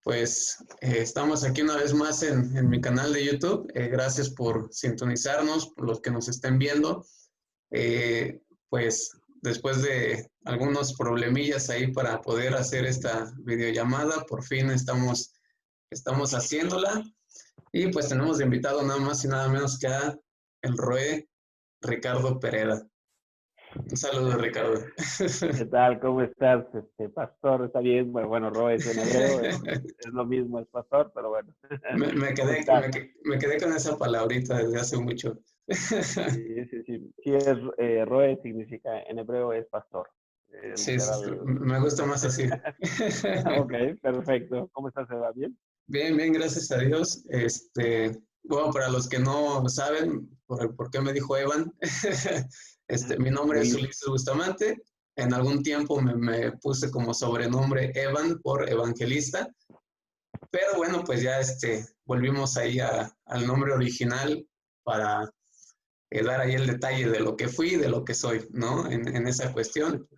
Pues estamos aquí una vez más en mi canal de YouTube. Gracias por sintonizarnos, por los que nos estén viendo. Pues después de algunos problemillas ahí para poder hacer esta videollamada, por fin estamos haciéndola. Y pues tenemos de invitado nada más y nada menos que a el Roe Ricardo Pereda. Un saludo, Ricardo. ¿Qué tal? ¿Cómo estás? Pastor, está bien. Bueno, Ro es en hebreo, es lo mismo, es pastor, pero bueno. Me ¿Cómo quedé, estás? me quedé con esa palabrita desde hace mucho. Sí, sí, sí. Sí, Roe significa, en hebreo es pastor. Sí, Literal. me gusta más así. Ok, perfecto. ¿Cómo estás, Eva? ¿Bien? Bien, bien, gracias a Dios. Bueno, para los que no saben por qué me dijo Evan, mi nombre es Ulises. Ulises Bustamante. En algún tiempo me puse como sobrenombre Evan por evangelista, pero bueno, pues ya volvimos ahí al nombre original para dar ahí el detalle de lo que fui y de lo que soy, ¿no? En esa cuestión.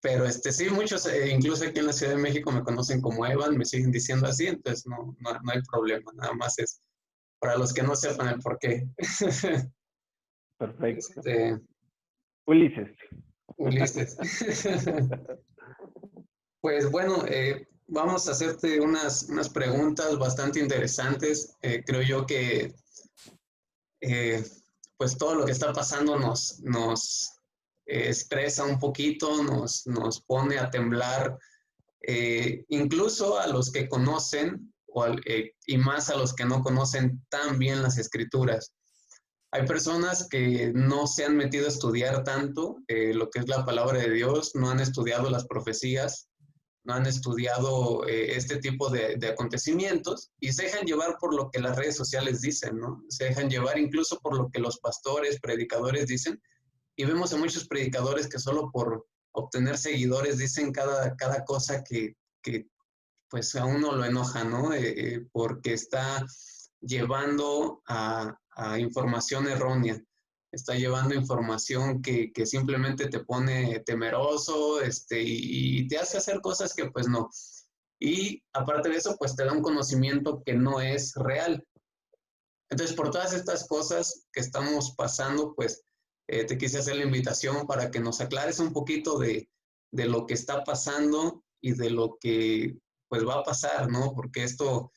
Pero sí, muchos, incluso aquí en la Ciudad de México me conocen como Evan, me siguen diciendo así, entonces no hay problema, nada más es para los que no sepan el por qué. Perfecto. Este, Ulises. Ulises. Pues bueno, vamos a hacerte unas preguntas bastante interesantes. Creo yo que eh, pues todo lo que está pasando nos estresa un poquito, nos pone a temblar. Incluso a los que conocen y más a los que no conocen tan bien las escrituras. Hay personas que no se han metido a estudiar tanto lo que es la palabra de Dios, no han estudiado las profecías, no han estudiado este tipo de acontecimientos y se dejan llevar por lo que las redes sociales dicen, ¿no? Se dejan llevar incluso por lo que los pastores, predicadores dicen y vemos a muchos predicadores que solo por obtener seguidores dicen cada cosa que pues a uno lo enoja, ¿no? Porque está llevando a información errónea, está llevando información que simplemente te pone temeroso y te hace hacer cosas que pues no. Y aparte de eso, pues te da un conocimiento que no es real. Entonces, por todas estas cosas que estamos pasando, pues te quise hacer la invitación para que nos aclares un poquito de lo que está pasando y de lo que pues va a pasar, ¿no? Porque esto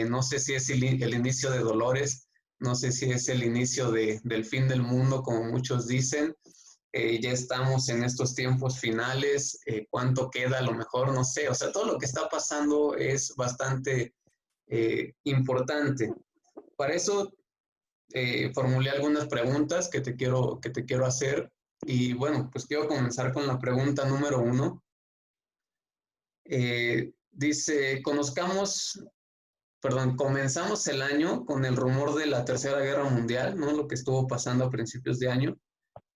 no sé si es el inicio de dolores, no sé si es el inicio del fin del mundo, como muchos dicen. Ya estamos en estos tiempos finales, cuánto queda, a lo mejor no sé, o sea, todo lo que está pasando es bastante importante. Para eso formulé algunas preguntas que te quiero hacer y bueno, pues quiero comenzar con la pregunta número uno. Dice, comenzamos el año con el rumor de la Tercera Guerra Mundial, ¿no? Lo que estuvo pasando a principios de año,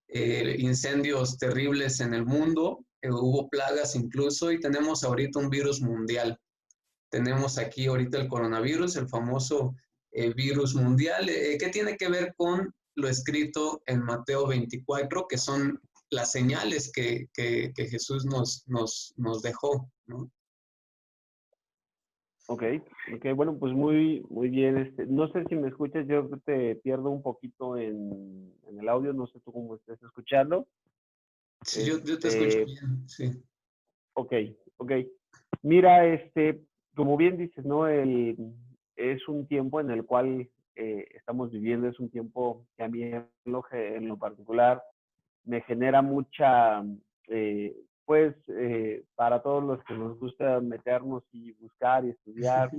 incendios terribles en el mundo, hubo plagas incluso y tenemos ahorita un virus mundial. Tenemos aquí ahorita el coronavirus, el famoso virus mundial, que tiene que ver con lo escrito en Mateo 24, que son las señales que Jesús nos dejó, ¿no? Ok, ok, bueno, pues muy bien. No sé si me escuchas, yo te pierdo un poquito en el audio, no sé tú cómo estés escuchando. Sí, yo te escucho Este, bien, sí. ok, ok. Mira, como bien dices, ¿no? Es un tiempo en el cual estamos viviendo, es un tiempo que a mí en lo particular me genera mucha, pues, para todos los que nos gusta meternos y buscar y estudiar,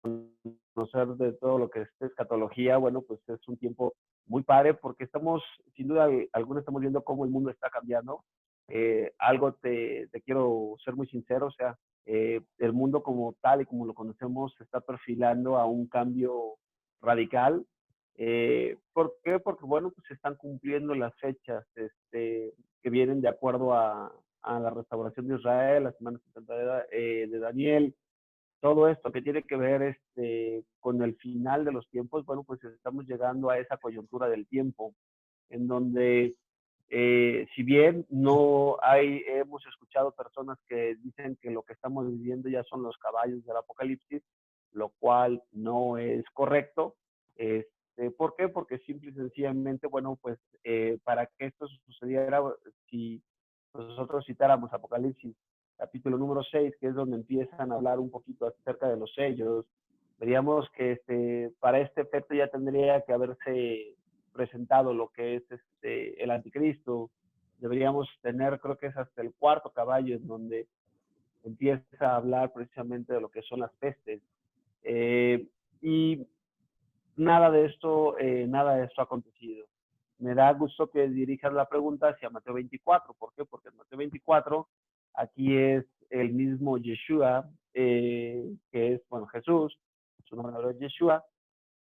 conocer de todo lo que es escatología, bueno, pues es un tiempo muy padre porque estamos, sin duda alguna, estamos viendo cómo el mundo está cambiando. Algo te quiero ser muy sincero, o sea, el mundo como tal y como lo conocemos se está perfilando a un cambio radical. ¿Por qué? Porque, bueno, pues se están cumpliendo las fechas que vienen de acuerdo a la restauración de Israel, la Semana Santa de Daniel, todo esto que tiene que ver con el final de los tiempos, bueno, pues estamos llegando a esa coyuntura del tiempo, en donde Si bien no hay, hemos escuchado personas que dicen que lo que estamos viviendo ya son los caballos del apocalipsis, lo cual no es correcto. ¿Por qué? Porque simple y sencillamente, bueno, pues para que esto sucediera, si nosotros citáramos Apocalipsis capítulo número 6, que es donde empiezan a hablar un poquito acerca de los sellos, veríamos que para este efecto ya tendría que haberse presentado lo que es el anticristo. Deberíamos tener, creo que es hasta el cuarto caballo, en donde empieza a hablar precisamente de lo que son las pestes. Y nada de esto ha acontecido. Me da gusto que dirijas la pregunta hacia Mateo 24. ¿Por qué? Porque en Mateo 24, aquí es el mismo Yeshua, que es, bueno, Jesús, su nombre es Yeshua,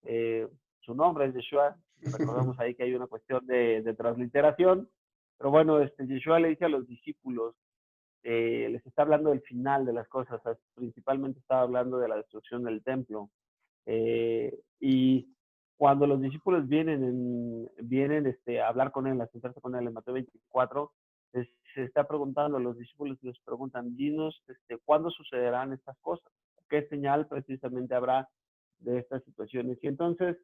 eh, su nombre es Yeshua. Recordemos ahí que hay una cuestión de transliteración, pero bueno, Yeshua le dice a los discípulos, les está hablando del final de las cosas, principalmente estaba hablando de la destrucción del templo. Y cuando los discípulos vienen a hablar con él, a sentarse con él en Mateo 24, se está preguntando, los discípulos les preguntan, dinos, ¿cuándo sucederán estas cosas? ¿Qué señal precisamente habrá de estas situaciones? Y entonces,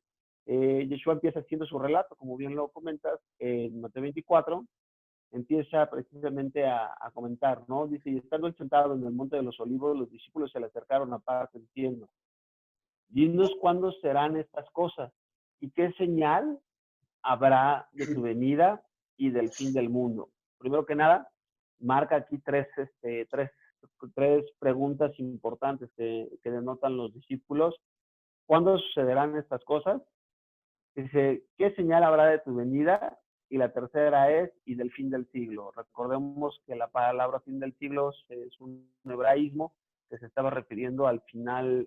Yeshua empieza haciendo su relato, como bien lo comentas, en Mateo 24, empieza precisamente a comentar, ¿no? Dice, y estando él sentado en el monte de los olivos, los discípulos se le acercaron aparte diciendo, dinos cuándo serán estas cosas y qué señal habrá de tu venida y del fin del mundo. Primero que nada, marca aquí tres preguntas importantes que denotan los discípulos. ¿Cuándo sucederán estas cosas? Dice, ¿qué señal habrá de tu venida? Y la tercera es, y del fin del siglo. Recordemos que la palabra fin del siglo es un hebraísmo que se estaba refiriendo al final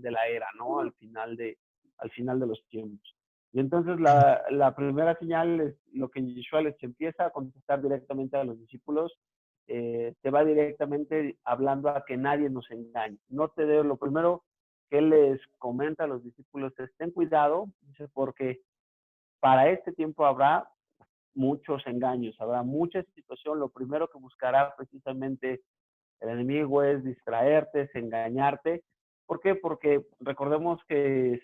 de la era, ¿no? Al final de los tiempos. Y entonces la primera señal es lo que Yeshua les empieza a contestar directamente a los discípulos, te va directamente hablando a que nadie nos engañe. No te dé lo primero que él les comenta a los discípulos es, ten cuidado, dice, porque para este tiempo habrá muchos engaños, habrá mucha situación. Lo primero que buscará precisamente el enemigo es distraerte, es engañarte. ¿Por qué? Porque recordemos que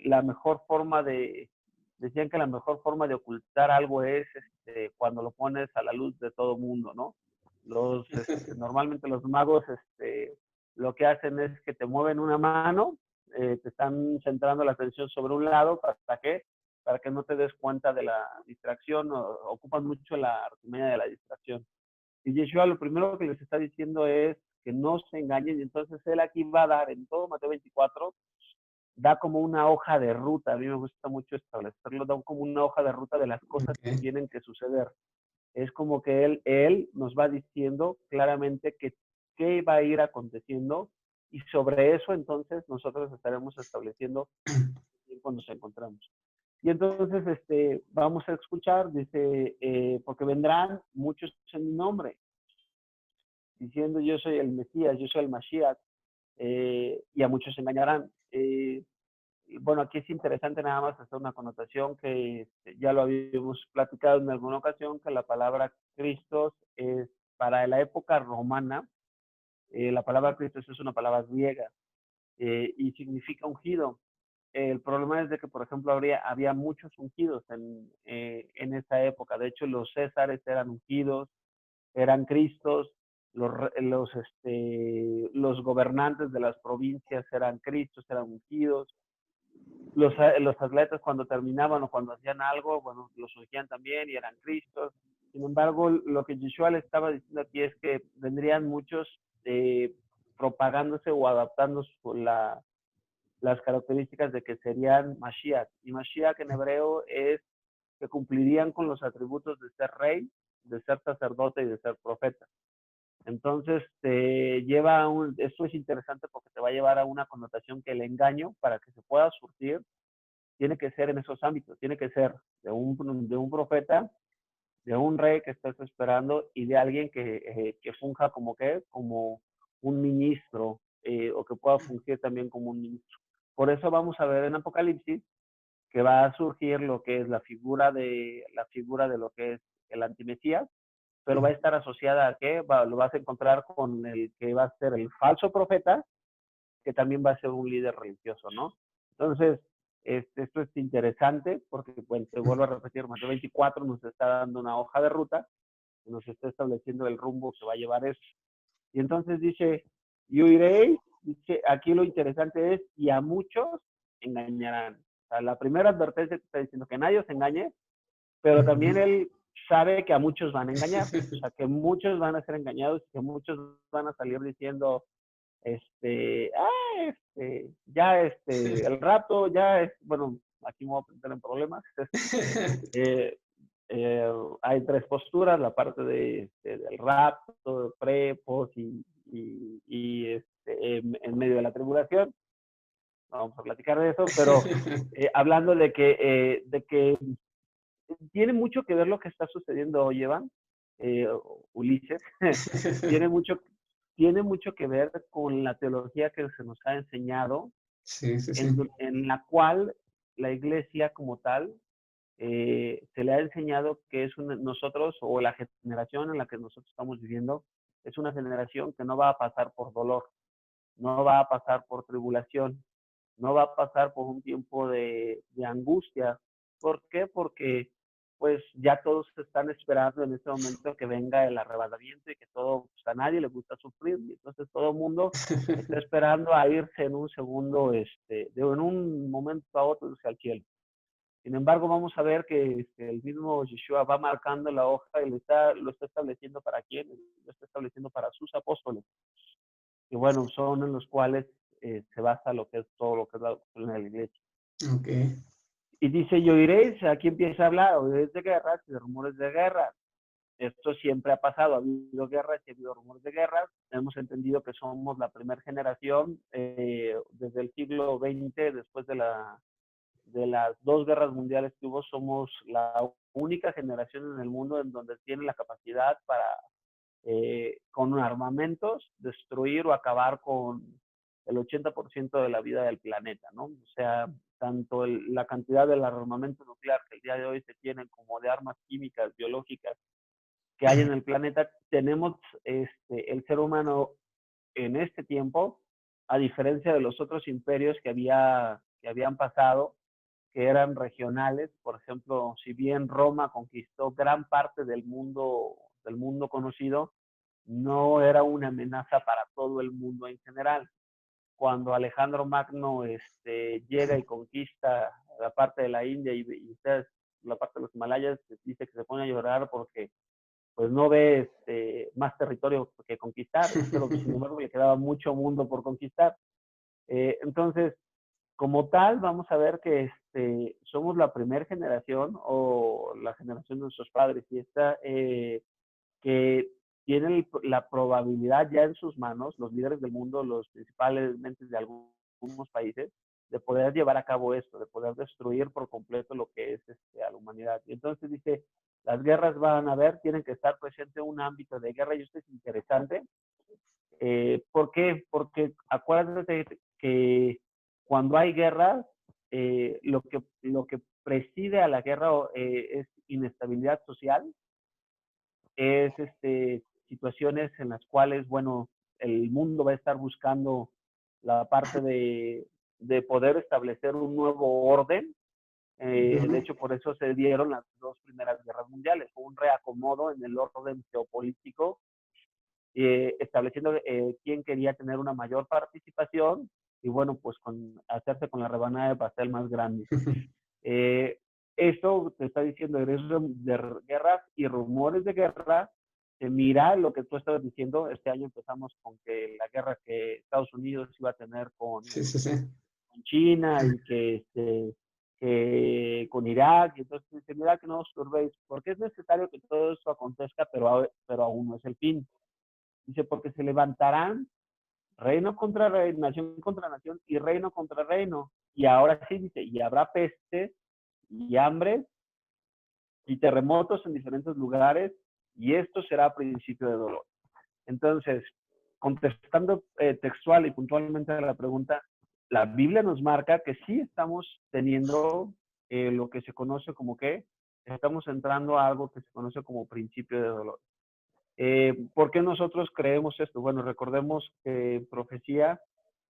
la mejor forma decían que la mejor forma de ocultar algo es cuando lo pones a la luz de todo mundo, ¿no? Normalmente los magos lo que hacen es que te mueven una mano, te están centrando la atención sobre un lado, ¿para qué? Para que no te des cuenta de la distracción, ocupan mucho la artimaña de la distracción. Y Yeshua lo primero que les está diciendo es que no se engañen, y entonces él aquí va a dar en todo Mateo 24, da como una hoja de ruta, a mí me gusta mucho establecerlo, da como una hoja de ruta de las cosas que tienen que suceder. Es como que él nos va diciendo claramente qué va a ir aconteciendo, y sobre eso entonces nosotros estaremos estableciendo cuando nos encontramos. Y entonces vamos a escuchar, dice, porque vendrán muchos en mi nombre, diciendo yo soy el Mesías, yo soy el Mashiach, y a muchos se engañarán. Bueno, aquí es interesante nada más hacer una connotación que ya lo habíamos platicado en alguna ocasión, que la palabra Cristo es para la época romana, la palabra Cristo es una palabra griega y significa ungido. El problema es de que, por ejemplo, había muchos ungidos en esa época. De hecho, los césares eran ungidos, eran Cristos, los gobernantes de las provincias eran Cristos, eran ungidos. Los atletas cuando terminaban o cuando hacían algo, bueno, los ungían también y eran Cristos. Sin embargo, lo que Yeshua le estaba diciendo aquí es que vendrían muchos propagándose o adaptando las características de que serían Mashiach. Y Mashiach en hebreo es que cumplirían con los atributos de ser rey, de ser sacerdote y de ser profeta. Entonces, esto es interesante porque te va a llevar a una connotación que el engaño, para que se pueda surtir, tiene que ser en esos ámbitos, tiene que ser de un profeta, de un rey que estás esperando y de alguien que funja como un ministro o que pueda fungir también como un ministro. Por eso vamos a ver en Apocalipsis que va a surgir lo que es la figura de lo que es el antimesías, pero va a estar asociada a qué, lo vas a encontrar con el que va a ser el falso profeta, que también va a ser un líder religioso, ¿no? Entonces, esto es interesante porque, bueno, te vuelvo a repetir, Mateo 24 nos está dando una hoja de ruta, nos está estableciendo el rumbo que va a llevar eso. Y entonces dice, y oiréis, dice, aquí lo interesante es, y a muchos engañarán. O sea, la primera advertencia te está diciendo que nadie os engañe, pero también él sabe que a muchos van a engañar. O sea, que muchos van a ser engañados, que muchos van a salir diciendo, el rato, bueno, aquí me voy a meter en problemas. Eh, hay tres posturas, la parte del rapto, pre, post en medio de la tribulación. No vamos a platicar de eso, pero hablando de que tiene mucho que ver lo que está sucediendo hoy, Evan, Ulises, tiene mucho, tiene mucho que ver con la teología que se nos ha enseñado, Sí, sí, sí. en la cual la iglesia como tal se le ha enseñado que nosotros, o la generación en la que nosotros estamos viviendo, es una generación que no va a pasar por dolor, no va a pasar por tribulación, no va a pasar por un tiempo de angustia. ¿Por qué? Porque pues ya todos están esperando en este momento que venga el arrebatamiento y que pues, a nadie le gusta sufrir, y entonces todo el mundo está esperando a irse en un segundo, en un momento a otro hacia el cielo. Sin embargo, vamos a ver que el mismo Yeshua va marcando la hoja y lo está estableciendo para quién, lo está estableciendo para sus apóstoles, que bueno, son en los cuales se basa lo que es todo lo que es la doctrina de la iglesia. Okay. Y dice, y oiréis, aquí empieza a hablar, oiréis de guerras y de rumores de guerra. Esto siempre ha pasado, ha habido guerras y ha habido rumores de guerras. Hemos entendido que somos la primera generación desde el siglo XX, después de las dos guerras mundiales que hubo, somos la única generación en el mundo en donde tiene la capacidad para, con armamentos, destruir o acabar con el 80% de la vida del planeta, ¿no? O sea, tanto la cantidad del armamento nuclear que el día de hoy se tiene como de armas químicas, biológicas que hay en el planeta, tenemos el ser humano en este tiempo, a diferencia de los otros imperios que habían pasado, que eran regionales. Por ejemplo, si bien Roma conquistó gran parte del mundo conocido, no era una amenaza para todo el mundo en general. Cuando Alejandro Magno llega y conquista la parte de la India y ustedes, la parte de los Himalayas, dice que se pone a llorar porque pues no ve más territorio que conquistar, pero sin embargo le quedaba mucho mundo por conquistar. Entonces, como tal, vamos a ver que somos la primera generación o la generación de nuestros padres y que tienen la probabilidad ya en sus manos, los líderes del mundo, los principales mentes de algunos países, de poder llevar a cabo esto, de poder destruir por completo lo que es a la humanidad. Y entonces dice, las guerras van a haber, tienen que estar presente un ámbito de guerra, y esto es interesante. ¿Por qué? Porque acuérdate que cuando hay guerra, lo que preside a la guerra es inestabilidad social, es situaciones en las cuales, bueno, el mundo va a estar buscando la parte de poder establecer un nuevo orden. De hecho, por eso se dieron las dos primeras guerras mundiales, un reacomodo en el orden geopolítico, estableciendo quién quería tener una mayor participación y bueno, pues hacerse con la rebanada de pastel más grande. Esto te está diciendo de guerras y rumores de guerra. Mira lo que tú estabas diciendo, este año empezamos con que la guerra que Estados Unidos iba a tener con China y que con Irak, y entonces dice, mira que no os turbéis, porque es necesario que todo esto acontezca, pero aún no es el fin. Dice, porque se levantarán reino contra reino, nación contra nación y reino contra reino. Y ahora sí dice, y habrá peste y hambre y terremotos en diferentes lugares, y esto será principio de dolor. Entonces, contestando textual y puntualmente a la pregunta, la Biblia nos marca que sí estamos teniendo lo que se conoce como ¿qué? estamos entrando a algo que se conoce como principio de dolor. ¿Por qué nosotros creemos esto? Bueno, recordemos que en profecía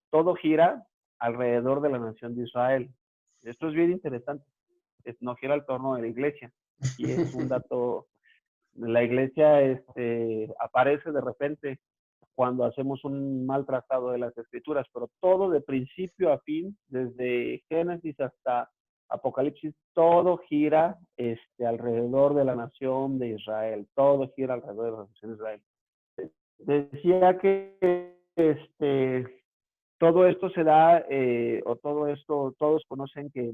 todo gira alrededor de la nación de Israel. Esto es bien interesante. No gira al torno de la iglesia. Aquí es un dato. La iglesia aparece de repente cuando hacemos un mal tratado de las escrituras, pero todo de principio a fin, desde Génesis hasta Apocalipsis, todo gira alrededor de la nación de Israel, todo gira alrededor de la nación de Israel. Decía que todo esto se da, o todo esto, todos conocen que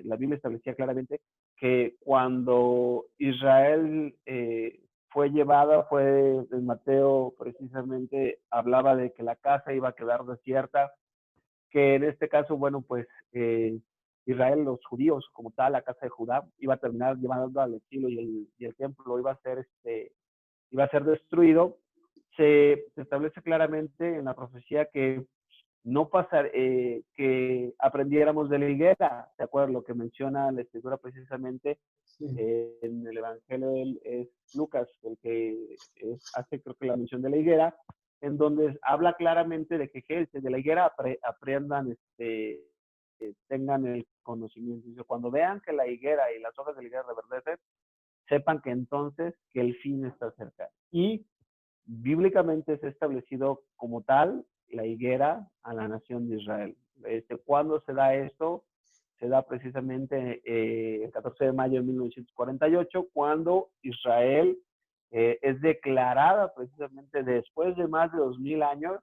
la Biblia establecía claramente que cuando Israel fue llevada, fue en Mateo precisamente, hablaba de que la casa iba a quedar desierta, que en este caso, bueno, pues Israel, los judíos como tal, la casa de Judá, iba a terminar llevando al exilio y el templo iba a ser destruido. Se establece claramente en la profecía que no pasar, que aprendiéramos de la higuera, ¿de acuerdo? Lo que menciona la escritura precisamente Sí. En el Evangelio es Lucas, el que hace creo que la mención de la higuera, en donde habla claramente de que de la higuera aprendan, tengan el conocimiento. Dice, cuando vean que la higuera y las hojas de la higuera reverdecen, sepan que entonces que el fin está cerca. Y bíblicamente es establecido como tal la higuera a la nación de Israel. ¿Cuándo se da esto? Se da precisamente el 14 de mayo de 1948, cuando Israel es declarada precisamente después de más de 2000 años,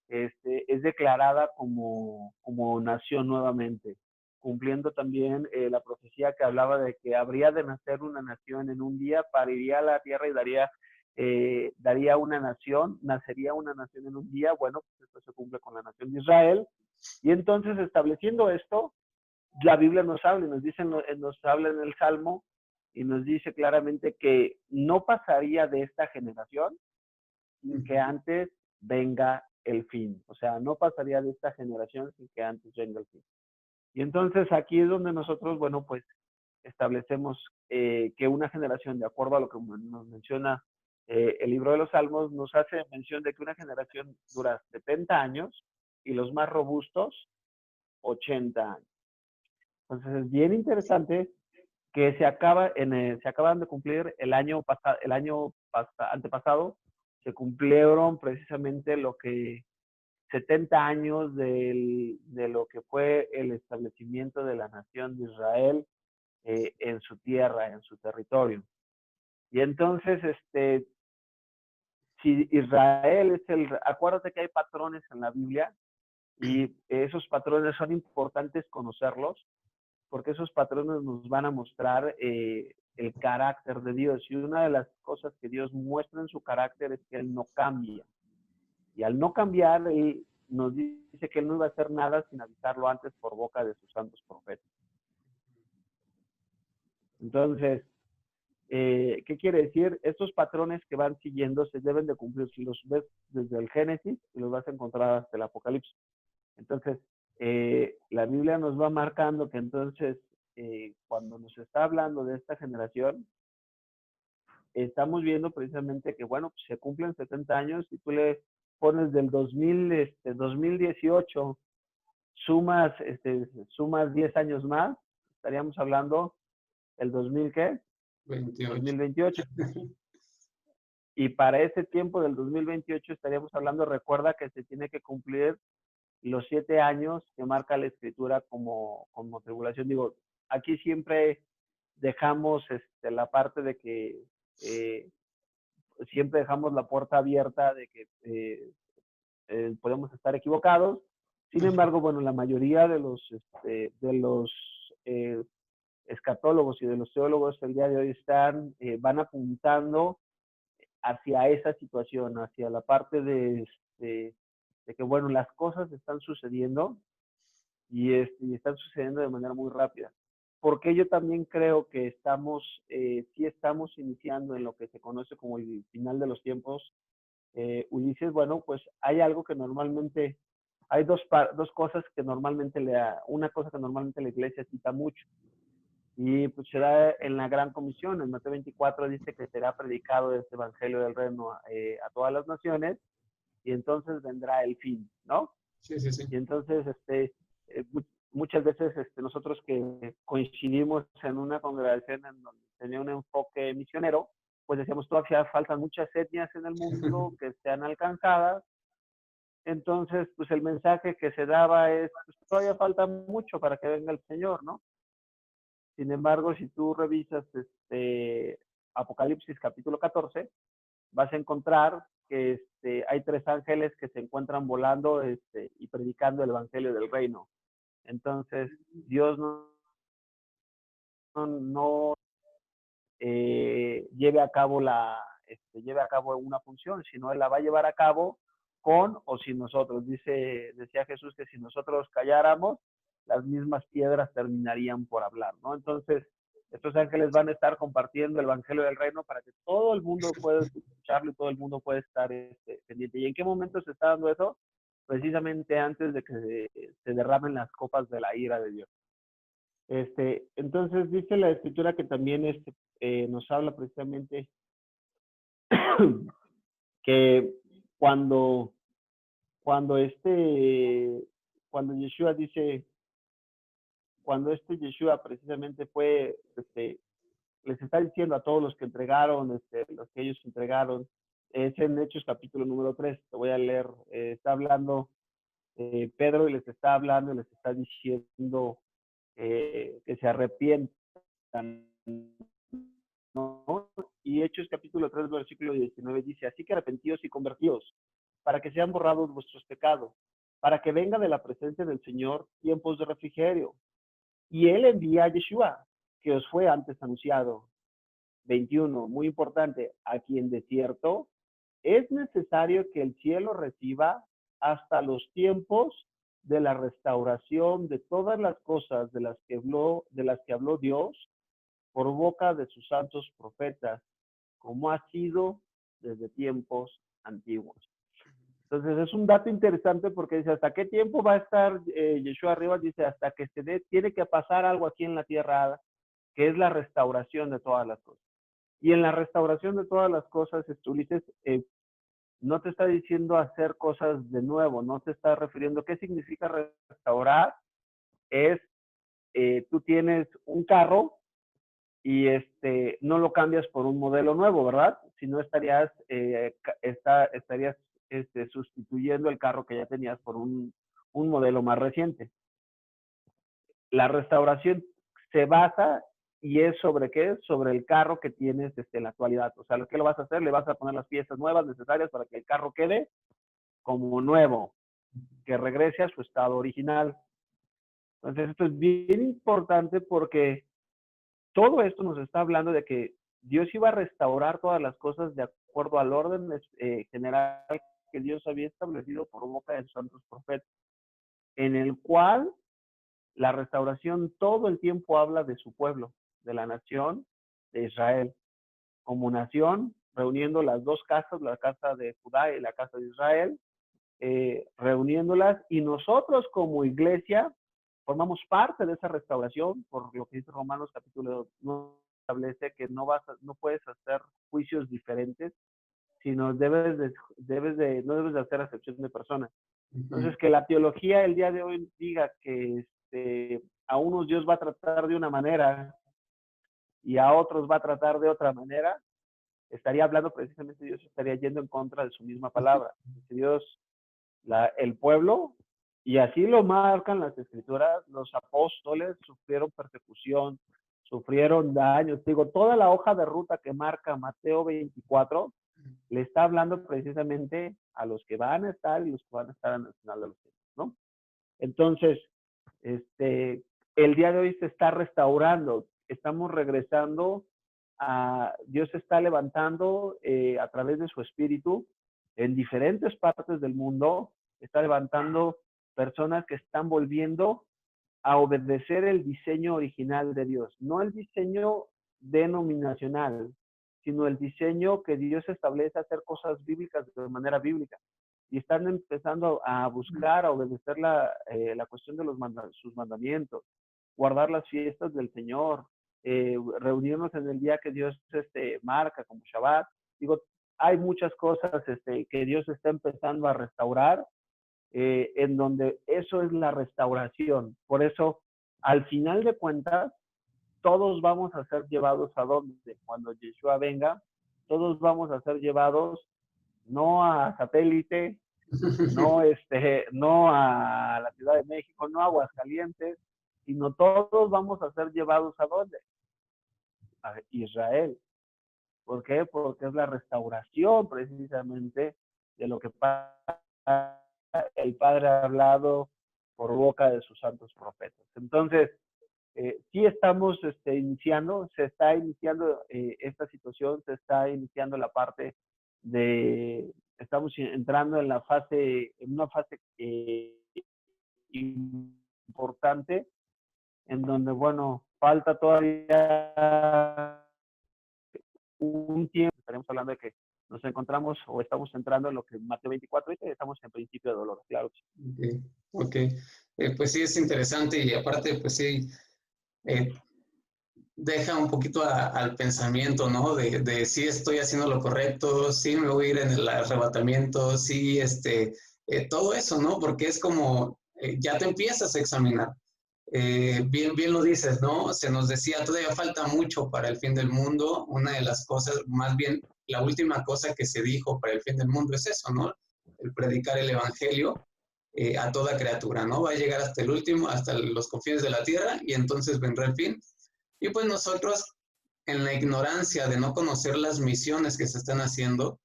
es declarada como nación nuevamente, cumpliendo también la profecía que hablaba de que habría de nacer una nación en un día, pariría la tierra y daría una nación, nacería una nación en un día. Bueno, pues esto se cumple con la nación de Israel. Y entonces, estableciendo esto, la Biblia nos habla y nos habla en el Salmo y nos dice claramente que no pasaría de esta generación sin que antes venga el fin. O sea, no pasaría de esta generación sin que antes venga el fin. Y entonces aquí es donde nosotros, bueno, pues establecemos que una generación, de acuerdo a lo que nos menciona el libro de los Salmos, nos hace mención de que una generación dura 70 años y los más robustos 80 años. Entonces es bien interesante que se acaban de cumplir el año antepasado, se cumplieron precisamente lo que 70 años de lo que fue el establecimiento de la nación de Israel en su tierra, en su territorio. Y entonces, si Israel acuérdate que hay patrones en la Biblia y esos patrones son importantes conocerlos porque esos patrones nos van a mostrar el carácter de Dios. Y una de las cosas que Dios muestra en su carácter es que Él no cambia. Y al no cambiar, Él nos dice que Él no iba a hacer nada sin avisarlo antes por boca de sus santos profetas. Entonces, ¿qué quiere decir? Estos patrones que van siguiendo se deben de cumplir. Si los ves desde el Génesis, y los vas a encontrar hasta el Apocalipsis. Entonces, la Biblia nos va marcando que entonces, cuando nos está hablando de esta generación, estamos viendo precisamente que, bueno, pues se cumplen 70 años y tú le pones del 2018, sumas 10 años más, estaríamos hablando el 2000, ¿qué? 28. 2028. Y para ese tiempo del 2028 estaríamos hablando, recuerda que se tiene que cumplir los 7 años que marca la escritura como tribulación. Digo, aquí siempre dejamos la parte de que siempre dejamos la puerta abierta de que podemos estar equivocados. Sin embargo, bueno, la mayoría de los escatólogos y de los teólogos el día de hoy van apuntando hacia esa situación, hacia la parte de que, bueno, las cosas están sucediendo y están sucediendo de manera muy rápida. Porque yo también creo que sí estamos iniciando en lo que se conoce como el final de los tiempos. Ulises, bueno, pues hay algo que normalmente, hay dos cosas que normalmente una cosa que normalmente la iglesia cita mucho. Y pues se da en la gran comisión. En Mateo 24 dice que será predicado este evangelio del reino a todas las naciones y entonces vendrá el fin, ¿no? Sí, sí, sí. Y entonces, eh, muchas veces nosotros que coincidimos en una congregación en donde tenía un enfoque misionero, pues decíamos, todavía faltan muchas etnias en el mundo que sean alcanzadas. Entonces, pues el mensaje que se daba es, pues todavía falta mucho para que venga el Señor, ¿no? Sin embargo, si tú revisas Apocalipsis capítulo 14, vas a encontrar que hay 3 ángeles que se encuentran volando y predicando el evangelio del reino. Entonces, Dios no lleve a cabo lleve a cabo una función, sino Él la va a llevar a cabo con o sin nosotros. Decía Jesús que si nosotros calláramos, las mismas piedras terminarían por hablar, ¿no? Entonces, estos ángeles van a estar compartiendo el evangelio del reino para que todo el mundo pueda escucharlo y todo el mundo pueda estar pendiente. ¿Y en qué momento se está dando eso? Precisamente antes de que se derramen las copas de la ira de Dios. Entonces dice la escritura que también nos habla precisamente que cuando, cuando cuando Yeshua dice, cuando Yeshua precisamente fue, les está diciendo a todos los que entregaron, los que ellos entregaron, es en Hechos capítulo número 3, te voy a leer, está hablando Pedro y les está hablando y les está diciendo que se arrepientan, ¿no? Y Hechos capítulo 3, versículo 19 dice, así que arrepentíos y convertíos, para que sean borrados vuestros pecados, para que venga de la presencia del Señor tiempos de refrigerio. Y Él envía a Yeshua, que os fue antes anunciado. 21, muy importante, a quien de cierto es necesario que el cielo reciba hasta los tiempos de la restauración de todas las cosas de las que habló Dios por boca de sus santos profetas, como ha sido desde tiempos antiguos. Entonces es un dato interesante porque dice, ¿hasta qué tiempo va a estar Yeshua arriba? Dice, hasta que tiene que pasar algo aquí en la tierra, que es la restauración de todas las cosas. Y en la restauración de todas las cosas, Ulises, no te está diciendo hacer cosas de nuevo, no te está refiriendo, ¿qué significa restaurar? Es, tú tienes un carro y no lo cambias por un modelo nuevo, ¿verdad? Si no estarías sustituyendo el carro que ya tenías por un modelo más reciente. La restauración se basa y es sobre qué, sobre el carro que tienes en la actualidad. O sea, lo que lo vas a hacer, le vas a poner las piezas nuevas necesarias para que el carro quede como nuevo, que regrese a su estado original. Entonces, esto es bien importante porque todo esto nos está hablando de que Dios iba a restaurar todas las cosas de acuerdo al orden general que Dios había establecido por boca de sus santos profetas, en el cual la restauración todo el tiempo habla de su pueblo, de la nación de Israel, como nación, reuniendo las dos casas, la casa de Judá y la casa de Israel, reuniéndolas, y nosotros como iglesia formamos parte de esa restauración, por lo que dice Romanos capítulo 2, establece que no puedes hacer juicios diferentes, sino no debes de hacer acepción de personas. Entonces, que la teología el día de hoy diga que a unos Dios va a tratar de una manera y a otros va a tratar de otra manera, estaría hablando precisamente, Dios estaría yendo en contra de su misma palabra. Dios, el pueblo, y así lo marcan las escrituras, los apóstoles sufrieron persecución, sufrieron daños. Digo, toda la hoja de ruta que marca Mateo 24 le está hablando precisamente a los que van a estar y los que van a estar en el final de los tiempos, ¿no? Entonces, el día de hoy se está restaurando, estamos regresando Dios se está levantando a través de su espíritu en diferentes partes del mundo, está levantando personas que están volviendo a obedecer el diseño original de Dios, no el diseño denominacional, sino el diseño que Dios establece hacer cosas bíblicas de manera bíblica. Y están empezando a buscar, a obedecer la cuestión de sus mandamientos, guardar las fiestas del Señor, reunirnos en el día que Dios marca, como Shabbat. Digo, hay muchas cosas que Dios está empezando a restaurar, en donde eso es la restauración. Por eso, al final de cuentas, todos vamos a ser llevados a donde, cuando Yeshua venga, todos vamos a ser llevados no a satélite, no, no a la Ciudad de México, no a Aguascalientes, sino todos vamos a ser llevados a dónde? A Israel. ¿Por qué? Porque es la restauración precisamente de lo que el Padre ha hablado por boca de sus santos profetas. Entonces, sí estamos iniciando, se está iniciando esta situación, se está iniciando la parte de, estamos entrando en una fase importante, en donde, bueno, falta todavía un tiempo, estaremos hablando de que nos encontramos o estamos entrando en lo que Mateo 24 dice, estamos en principio de dolor, claro. Ok, ok. Pues sí, es interesante y aparte, pues sí, deja un poquito al pensamiento, ¿no? De si estoy haciendo lo correcto, si me voy a ir en el arrebatamiento, si todo eso, ¿no? Porque es como, ya te empiezas a examinar. Bien lo dices, ¿no? Se nos decía, todavía falta mucho para el fin del mundo. Una de las cosas, más bien, la última cosa que se dijo para el fin del mundo es eso, ¿no? El predicar el evangelio a toda criatura, ¿no? Va a llegar hasta el último, hasta los confines de la tierra y entonces vendrá el fin. Y pues nosotros, en la ignorancia de no conocer las misiones que se están haciendo,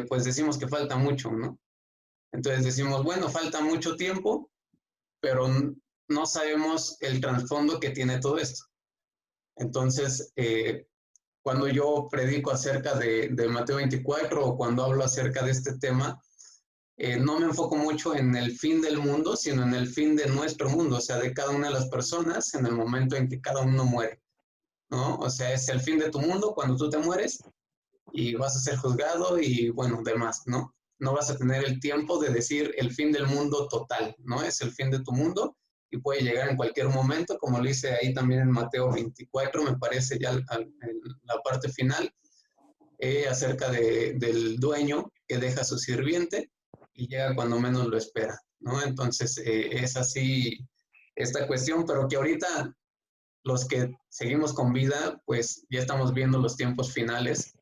pues decimos que falta mucho, ¿no? Entonces decimos, bueno, falta mucho tiempo, pero no sabemos el trasfondo que tiene todo esto. Entonces, cuando yo predico acerca de Mateo 24 o cuando hablo acerca de este tema, no me enfoco mucho en el fin del mundo, sino en el fin de nuestro mundo, o sea, de cada una de las personas en el momento en que cada uno muere, ¿no? O sea, es el fin de tu mundo cuando tú te mueres y vas a ser juzgado y bueno, demás, ¿no? No vas a tener el tiempo de decir el fin del mundo total, ¿no? Es el fin de tu mundo y puede llegar en cualquier momento, como lo dice ahí también en Mateo 24, me parece ya en la parte final, acerca del dueño que deja a su sirviente y llega cuando menos lo espera, ¿no? Entonces, es así esta cuestión, pero que ahorita los que seguimos con vida, pues ya estamos viendo los tiempos finales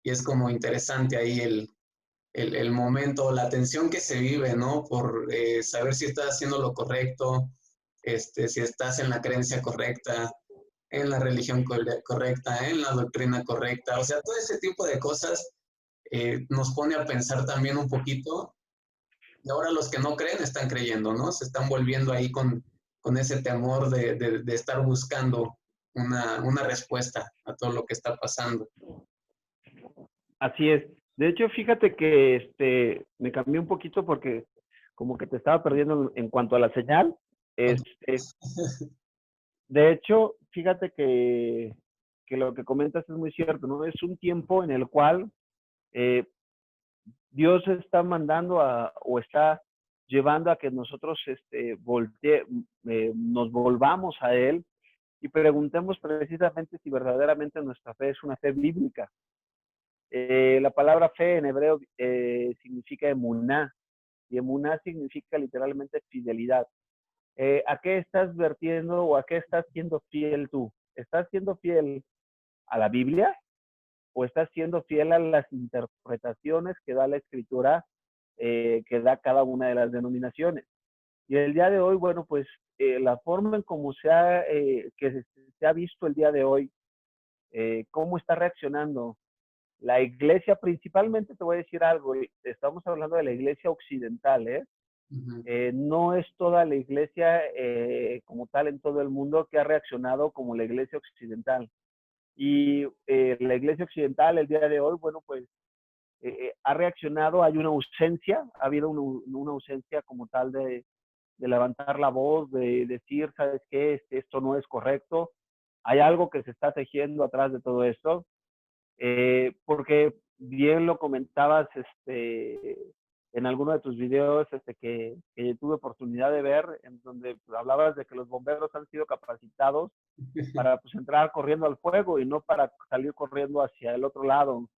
y es como interesante ahí el momento, la tensión que se vive, ¿no? Por saber si estás haciendo lo correcto, si estás en la creencia correcta, en la religión correcta, en la doctrina correcta, o sea, todo ese tipo de cosas nos pone a pensar también un poquito. Y ahora los que no creen están creyendo, ¿no? Se están volviendo ahí con ese temor de estar buscando una respuesta a todo lo que está pasando. Así es. De hecho, fíjate que me cambié un poquito porque como que te estaba perdiendo en cuanto a la señal. De hecho, fíjate que lo que comentas es muy cierto, ¿no? Es un tiempo en el cual eh, Dios está mandando o está llevando a que nosotros nos volvamos a Él y preguntemos precisamente si verdaderamente nuestra fe es una fe bíblica. La palabra fe en hebreo significa emuná, y emuná significa literalmente fidelidad. ¿A qué estás vertiendo o a qué estás siendo fiel tú? ¿Estás siendo fiel a la Biblia o estás siendo fiel a las interpretaciones que da la Escritura, que da cada una de las denominaciones? Y el día de hoy, bueno, pues la forma en cómo que se ha visto el día de hoy, cómo está reaccionando la iglesia, principalmente te voy a decir algo, estamos hablando de la iglesia occidental, ¿eh? No es toda la iglesia como tal en todo el mundo que ha reaccionado como la iglesia occidental. Y la iglesia occidental el día de hoy, bueno, pues ha reaccionado, hay una ausencia, ha habido una ausencia como tal de levantar la voz, de decir, ¿sabes qué? Esto no es correcto. Hay algo que se está tejiendo atrás de todo esto, porque bien lo comentabas, en alguno de tus videos que tuve oportunidad de ver, en donde pues, hablabas de que los bomberos han sido capacitados para pues, entrar corriendo al fuego y no para salir corriendo hacia el otro lado.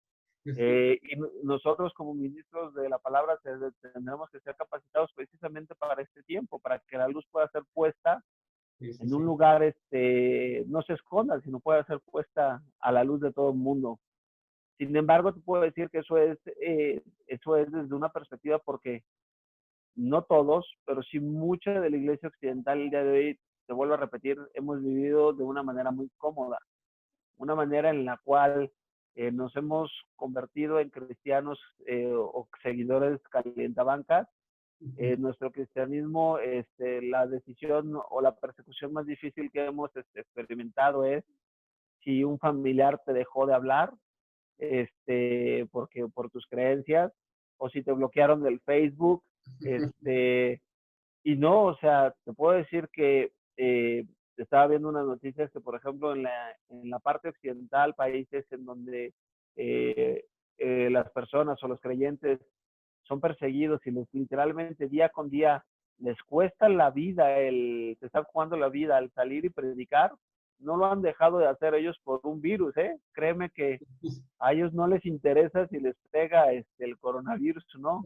Y nosotros como ministros de la palabra tendremos que ser capacitados precisamente para este tiempo, para que la luz pueda ser puesta Sí, sí, en un sí. lugar, no se esconda, sino pueda ser puesta a la luz de todo el mundo. Sin embargo, te puedo decir que eso es desde una perspectiva porque no todos, pero sí mucha de la iglesia occidental el día de hoy, te vuelvo a repetir, hemos vivido de una manera muy cómoda, una manera en la cual nos hemos convertido en cristianos o seguidores calientabancas. Nuestro cristianismo, la decisión o la persecución más difícil que hemos experimentado es si un familiar te dejó de hablar, porque por tus creencias, o si te bloquearon del Facebook, y no, o sea, te puedo decir que estaba viendo unas noticias que, por ejemplo, en la parte occidental, países en donde las personas o los creyentes son perseguidos y les literalmente día con día les cuesta la vida, se están jugando la vida al salir y predicar, no lo han dejado de hacer ellos por un virus, ¿eh? Créeme que a ellos no les interesa si les pega el coronavirus o no,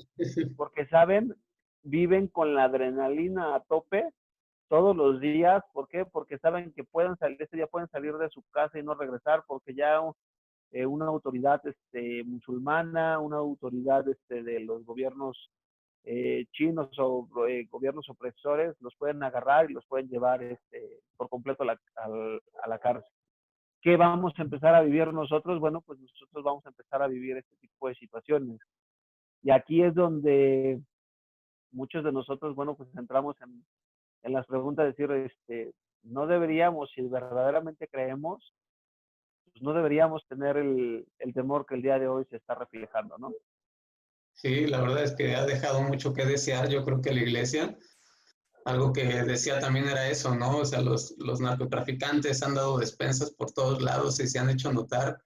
porque saben, viven con la adrenalina a tope todos los días. ¿Por qué? Porque saben que pueden salir, ese día pueden salir de su casa y no regresar porque ya una autoridad musulmana, una autoridad de los gobiernos chinos o gobiernos opresores los pueden agarrar y los pueden llevar por completo a la cárcel. ¿Qué vamos a empezar a vivir nosotros? Bueno, pues nosotros vamos a empezar a vivir este tipo de situaciones. Y aquí es donde muchos de nosotros, bueno, pues entramos en las preguntas de decir, no deberíamos, si verdaderamente creemos, pues no deberíamos tener el temor que el día de hoy se está reflejando, ¿no? Sí, la verdad es que ha dejado mucho que desear, yo creo que la iglesia. Algo que decía también era eso, ¿no? O sea, los narcotraficantes han dado despensas por todos lados y se han hecho notar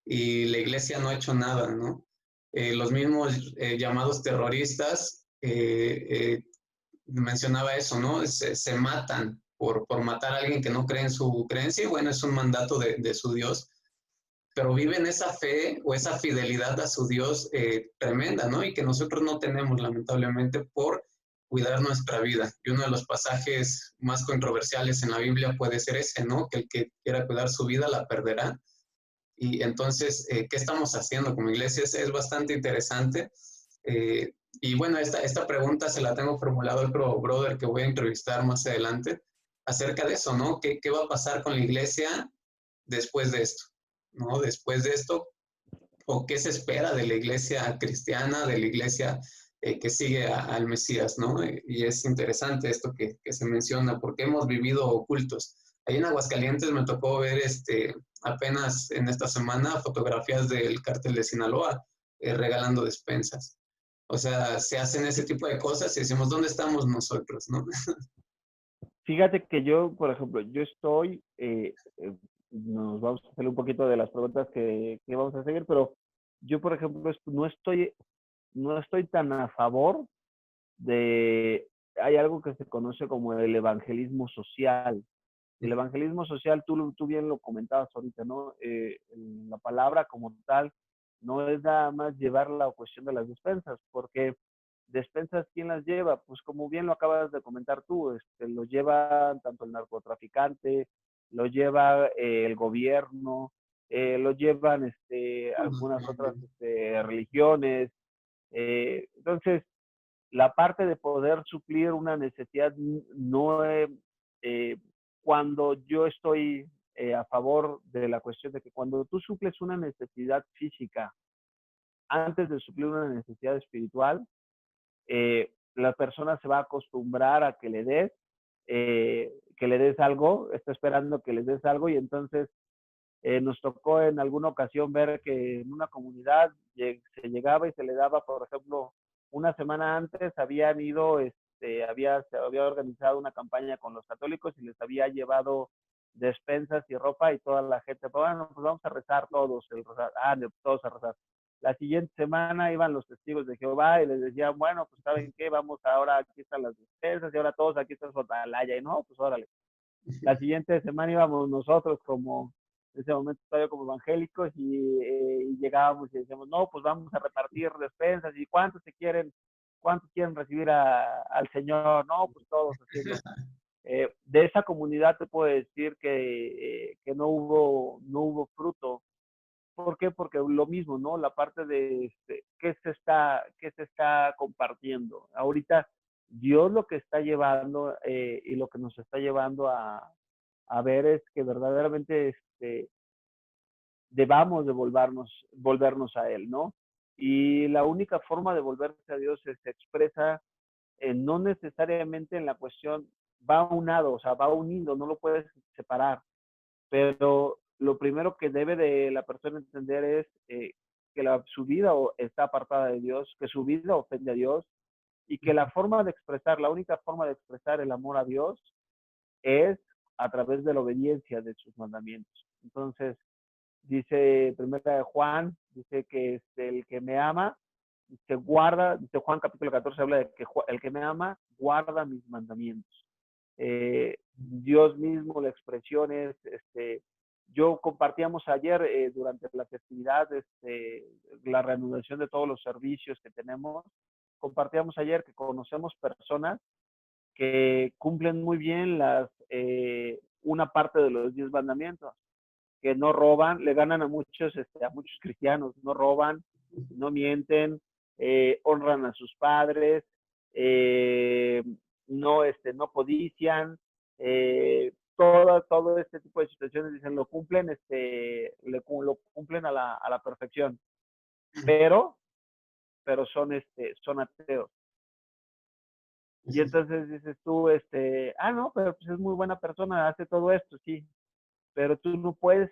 y la iglesia no ha hecho nada, ¿no? Los mismos llamados terroristas, mencionaba eso, ¿no? Se matan por matar a alguien que no cree en su creencia y bueno, es un mandato de su Dios, pero viven esa fe o esa fidelidad a su Dios tremenda, ¿no? Y que nosotros no tenemos, lamentablemente, por cuidar nuestra vida. Y uno de los pasajes más controversiales en la Biblia puede ser ese, ¿no? Que el que quiera cuidar su vida la perderá. Y entonces, ¿qué estamos haciendo como iglesia? Es bastante interesante. Y bueno, esta pregunta se la tengo formulado a otro brother que voy a entrevistar más adelante acerca de eso, ¿no? ¿Qué va a pasar con la iglesia después de esto? ¿No? Después de esto, o qué se espera de la iglesia cristiana, de la iglesia que sigue al Mesías, ¿no? Y es interesante esto que se menciona, porque hemos vivido ocultos. Ahí en Aguascalientes me tocó ver apenas en esta semana fotografías del cártel de Sinaloa regalando despensas. O sea, se hacen ese tipo de cosas y decimos, ¿dónde estamos nosotros, no? Fíjate que yo, por ejemplo, yo estoy, nos vamos a hacer un poquito de las preguntas que vamos a seguir, pero yo, por ejemplo, no estoy tan a favor hay algo que se conoce como el evangelismo social. El evangelismo social, tú bien lo comentabas ahorita, ¿no? La palabra como tal no es nada más llevar la cuestión de las despensas, porque despensas, ¿quién las lleva? Pues como bien lo acabas de comentar tú, lo lleva tanto el narcotraficante, lo lleva el gobierno, lo llevan algunas otras religiones. Entonces, la parte de poder suplir una necesidad no cuando yo estoy a favor de la cuestión de que cuando tú suples una necesidad física antes de suplir una necesidad espiritual, la persona se va a acostumbrar a que le des algo, está esperando que le des algo y entonces nos tocó en alguna ocasión ver que en una comunidad se llegaba y se le daba, por ejemplo, una semana antes habían ido, se había organizado una campaña con los católicos y les había llevado despensas y ropa y toda la gente, bueno, pues vamos a rezar todos, todos a rezar. La siguiente semana iban los testigos de Jehová y les decían, bueno, pues ¿saben qué? Vamos ahora, aquí están las despensas y ahora todos aquí están su atalaya. Y no, pues órale. La siguiente semana íbamos nosotros como, en ese momento todavía como evangélicos y llegábamos y decíamos, no, pues vamos a repartir despensas y cuántos quieren recibir al Señor, no, pues todos haciendo. De esa comunidad te puedo decir que no hubo fruto. ¿Por qué? Porque lo mismo, ¿no? La parte de qué se está compartiendo. Ahorita Dios lo que está llevando y lo que nos está llevando a ver es que verdaderamente debamos de volvernos a Él, ¿no? Y la única forma de volverse a Dios se expresa no necesariamente en la cuestión, va unado, o sea, va unido, no lo puedes separar, pero lo primero que debe de la persona entender es que su vida está apartada de Dios, que su vida ofende a Dios y que la única forma de expresar el amor a Dios es a través de la obediencia de sus mandamientos. Entonces, dice primera de Juan, dice que el que me ama, dice Juan capítulo 14, habla de que el que me ama guarda mis mandamientos. Dios mismo, la expresión es, yo compartíamos ayer durante la festividad, la reanudación de todos los servicios que tenemos, compartíamos ayer que conocemos personas que cumplen muy bien una parte de los 10 mandamientos, que no roban, le ganan a muchos cristianos, no roban, no mienten, honran a sus padres, eh, no codician, todo este tipo de situaciones, dicen, lo cumplen, lo cumplen a la perfección, pero, pero son ateos. Y entonces dices tú, no, pero pues es muy buena persona, hace todo esto, sí, pero tú no puedes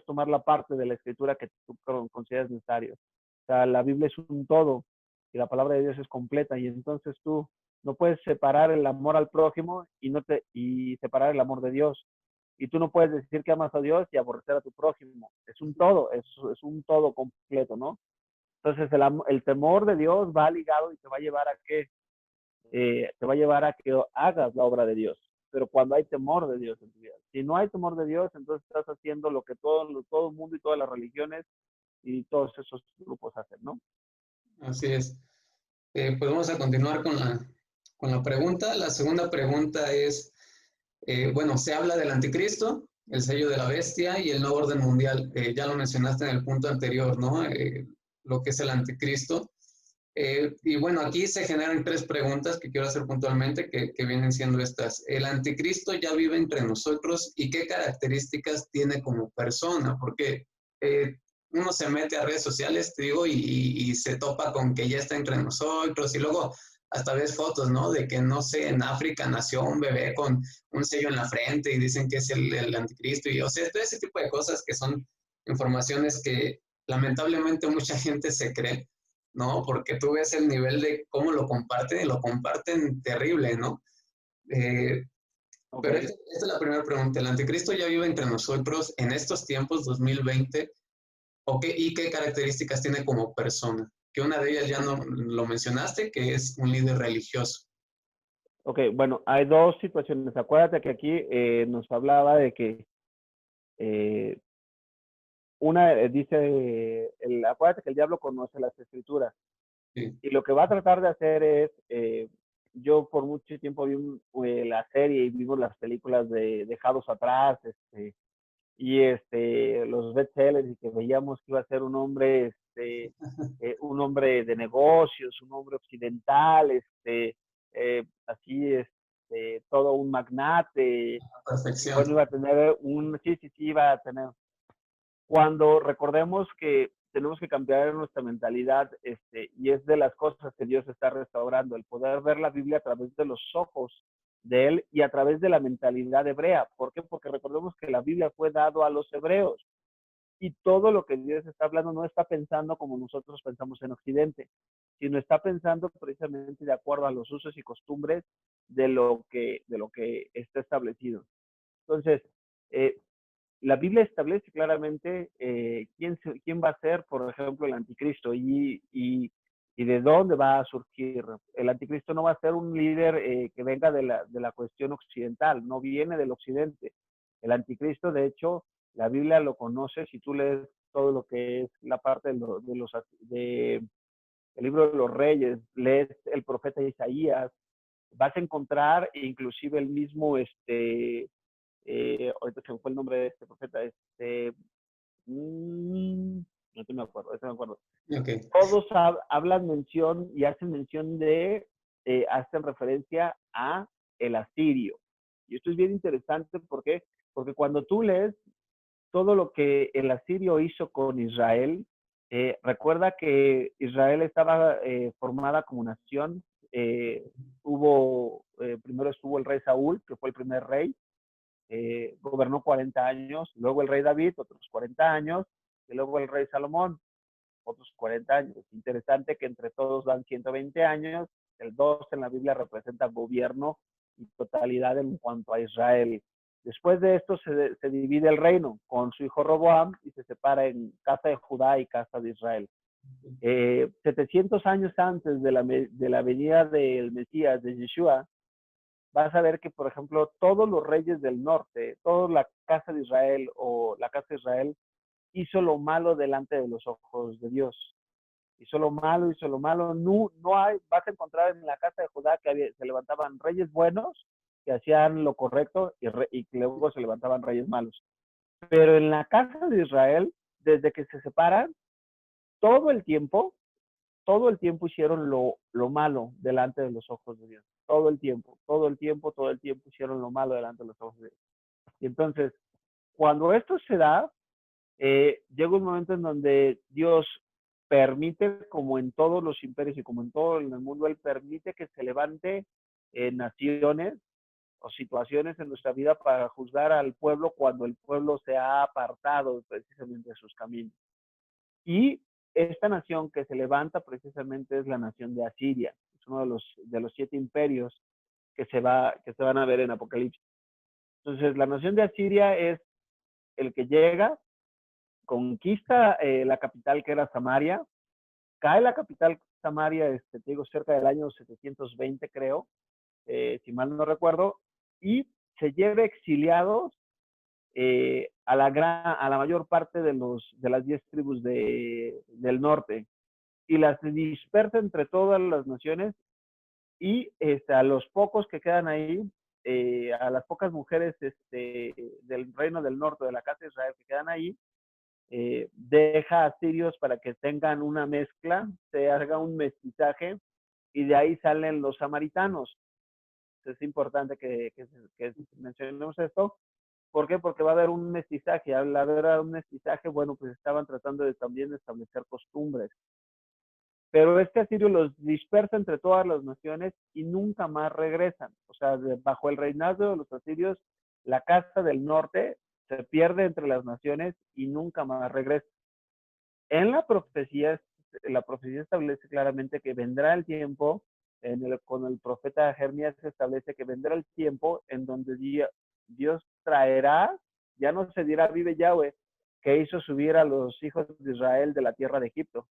tomar la parte de la escritura que tú consideras necesario. O sea, la Biblia es un todo y la palabra de Dios es completa y entonces tú no puedes separar el amor al prójimo y separar el amor de Dios. Y tú no puedes decir que amas a Dios y aborrecer a tu prójimo. Es un todo, es un todo completo, ¿no? Entonces el temor de Dios va ligado y te va a llevar a que hagas la obra de Dios. Pero cuando hay temor de Dios en tu vida. Si no hay temor de Dios, entonces estás haciendo lo que todo el mundo y todas las religiones y todos esos grupos hacen, ¿no? Así es. Pues vamos a continuar con la pregunta. La segunda pregunta es, bueno, se habla del anticristo, el sello de la bestia y el nuevo orden mundial. Ya lo mencionaste en el punto anterior, ¿no? Lo que es el anticristo. Y bueno, aquí se generan tres preguntas que quiero hacer puntualmente, que vienen siendo estas. ¿El anticristo ya vive entre nosotros y qué características tiene como persona? Porque uno se mete a redes sociales, te digo, y se topa con que ya está entre nosotros y luego hasta ves fotos, ¿no? De que, no sé, en África nació un bebé con un sello en la frente y dicen que es el anticristo. Y, o sea, todo ese tipo de cosas que son informaciones que lamentablemente mucha gente se cree, ¿no? Porque tú ves el nivel de cómo lo comparten y lo comparten terrible, ¿no? Eh, Ok. pero esta es la primera pregunta. ¿El anticristo ya vive entre nosotros en estos tiempos, 2020? ¿Y qué características tiene como persona? Que una de ellas ya no lo mencionaste, que es un líder religioso. Ok, bueno, hay dos situaciones. Acuérdate que aquí nos hablaba de que eh, acuérdate que el diablo conoce las escrituras Sí. y lo que va a tratar de hacer es, yo por mucho tiempo vi la serie y vimos las películas de Dejados Atrás, y los bestsellers y que veíamos que iba a ser un hombre de negocios, un hombre occidental, así, todo un magnate, y Perfección. bueno, iba a tener sí, iba a tener, cuando recordemos que tenemos que cambiar nuestra mentalidad, y es de las cosas que Dios está restaurando, el poder ver la Biblia a través de los ojos de Él y a través de la mentalidad hebrea. ¿Por qué? Porque recordemos que la Biblia fue dado a los hebreos y todo lo que Dios está hablando no está pensando como nosotros pensamos en Occidente, sino está pensando precisamente de acuerdo a los usos y costumbres de lo que está establecido. Entonces, la Biblia establece claramente quién va a ser, por ejemplo, el anticristo y de dónde va a surgir. El anticristo no va a ser un líder que venga de la cuestión occidental, no viene del occidente. El anticristo, de hecho, la Biblia lo conoce, si tú lees todo lo que es la parte el libro de los reyes, lees el profeta Isaías, vas a encontrar inclusive el mismo, ahorita se me fue el nombre de este profeta, no te me acuerdo, no me acuerdo. Okay. Todos hablan mención y hacen mención hacen referencia a el asirio. Y esto es bien interesante, ¿por qué? Porque cuando tú lees todo lo que el asirio hizo con Israel, recuerda que Israel estaba formada como nación, primero estuvo el rey Saúl, que fue el primer rey, gobernó 40 años, luego el rey David, otros 40 años, y luego el rey Salomón, otros 40 años. Interesante que entre todos van 120 años, el 2 en la Biblia representa gobierno y totalidad en cuanto a Israel. Después de esto se divide el reino con su hijo Roboam y se separa en casa de Judá y casa de Israel. 700 años antes de la venida del Mesías, de Yeshua, vas a ver que, por ejemplo, todos los reyes del norte, toda la casa de Israel o la casa de Israel, hizo lo malo delante de los ojos de Dios. Hizo lo malo, no hay, vas a encontrar en la casa de Judá que se levantaban reyes buenos, que hacían lo correcto, y que luego se levantaban reyes malos. Pero en la casa de Israel, desde que se separan, todo el tiempo hicieron lo malo delante de los ojos de Dios. Todo el tiempo hicieron lo malo delante de los ojos de Dios. Y entonces, cuando esto se da, llega un momento en donde Dios permite, como en todos los imperios y como en todo el mundo, Él permite que se levante naciones o situaciones en nuestra vida para juzgar al pueblo cuando el pueblo se ha apartado precisamente de sus caminos. Y esta nación que se levanta precisamente es la nación de Asiria. Es uno de los 7 imperios que se van a ver en Apocalipsis. Entonces, la nación de Asiria es el que llega, conquista la capital que era Samaria, cae la capital Samaria, te digo, cerca del año 720, creo, si mal no recuerdo, y se lleva exiliados a la mayor parte de las 10 tribus del norte, y las dispersa entre todas las naciones, y a los pocos que quedan ahí, a las pocas mujeres del reino del norte, de la casa de Israel que quedan ahí, deja a sirios para que tengan una mezcla, se haga un mestizaje, y de ahí salen los samaritanos. Es importante que mencionemos esto. ¿Por qué? Porque va a haber un mestizaje. Al haber un mestizaje, bueno, pues estaban tratando de también establecer costumbres. Pero asirio los dispersa entre todas las naciones y nunca más regresan. O sea, bajo el reinado de los asirios, la casa del norte se pierde entre las naciones y nunca más regresa. En la profecía establece claramente que vendrá el tiempo, con el profeta Jeremías se establece que vendrá el tiempo en donde Dios traerá, ya no se dirá vive Yahweh, que hizo subir a los hijos de Israel de la tierra de Egipto,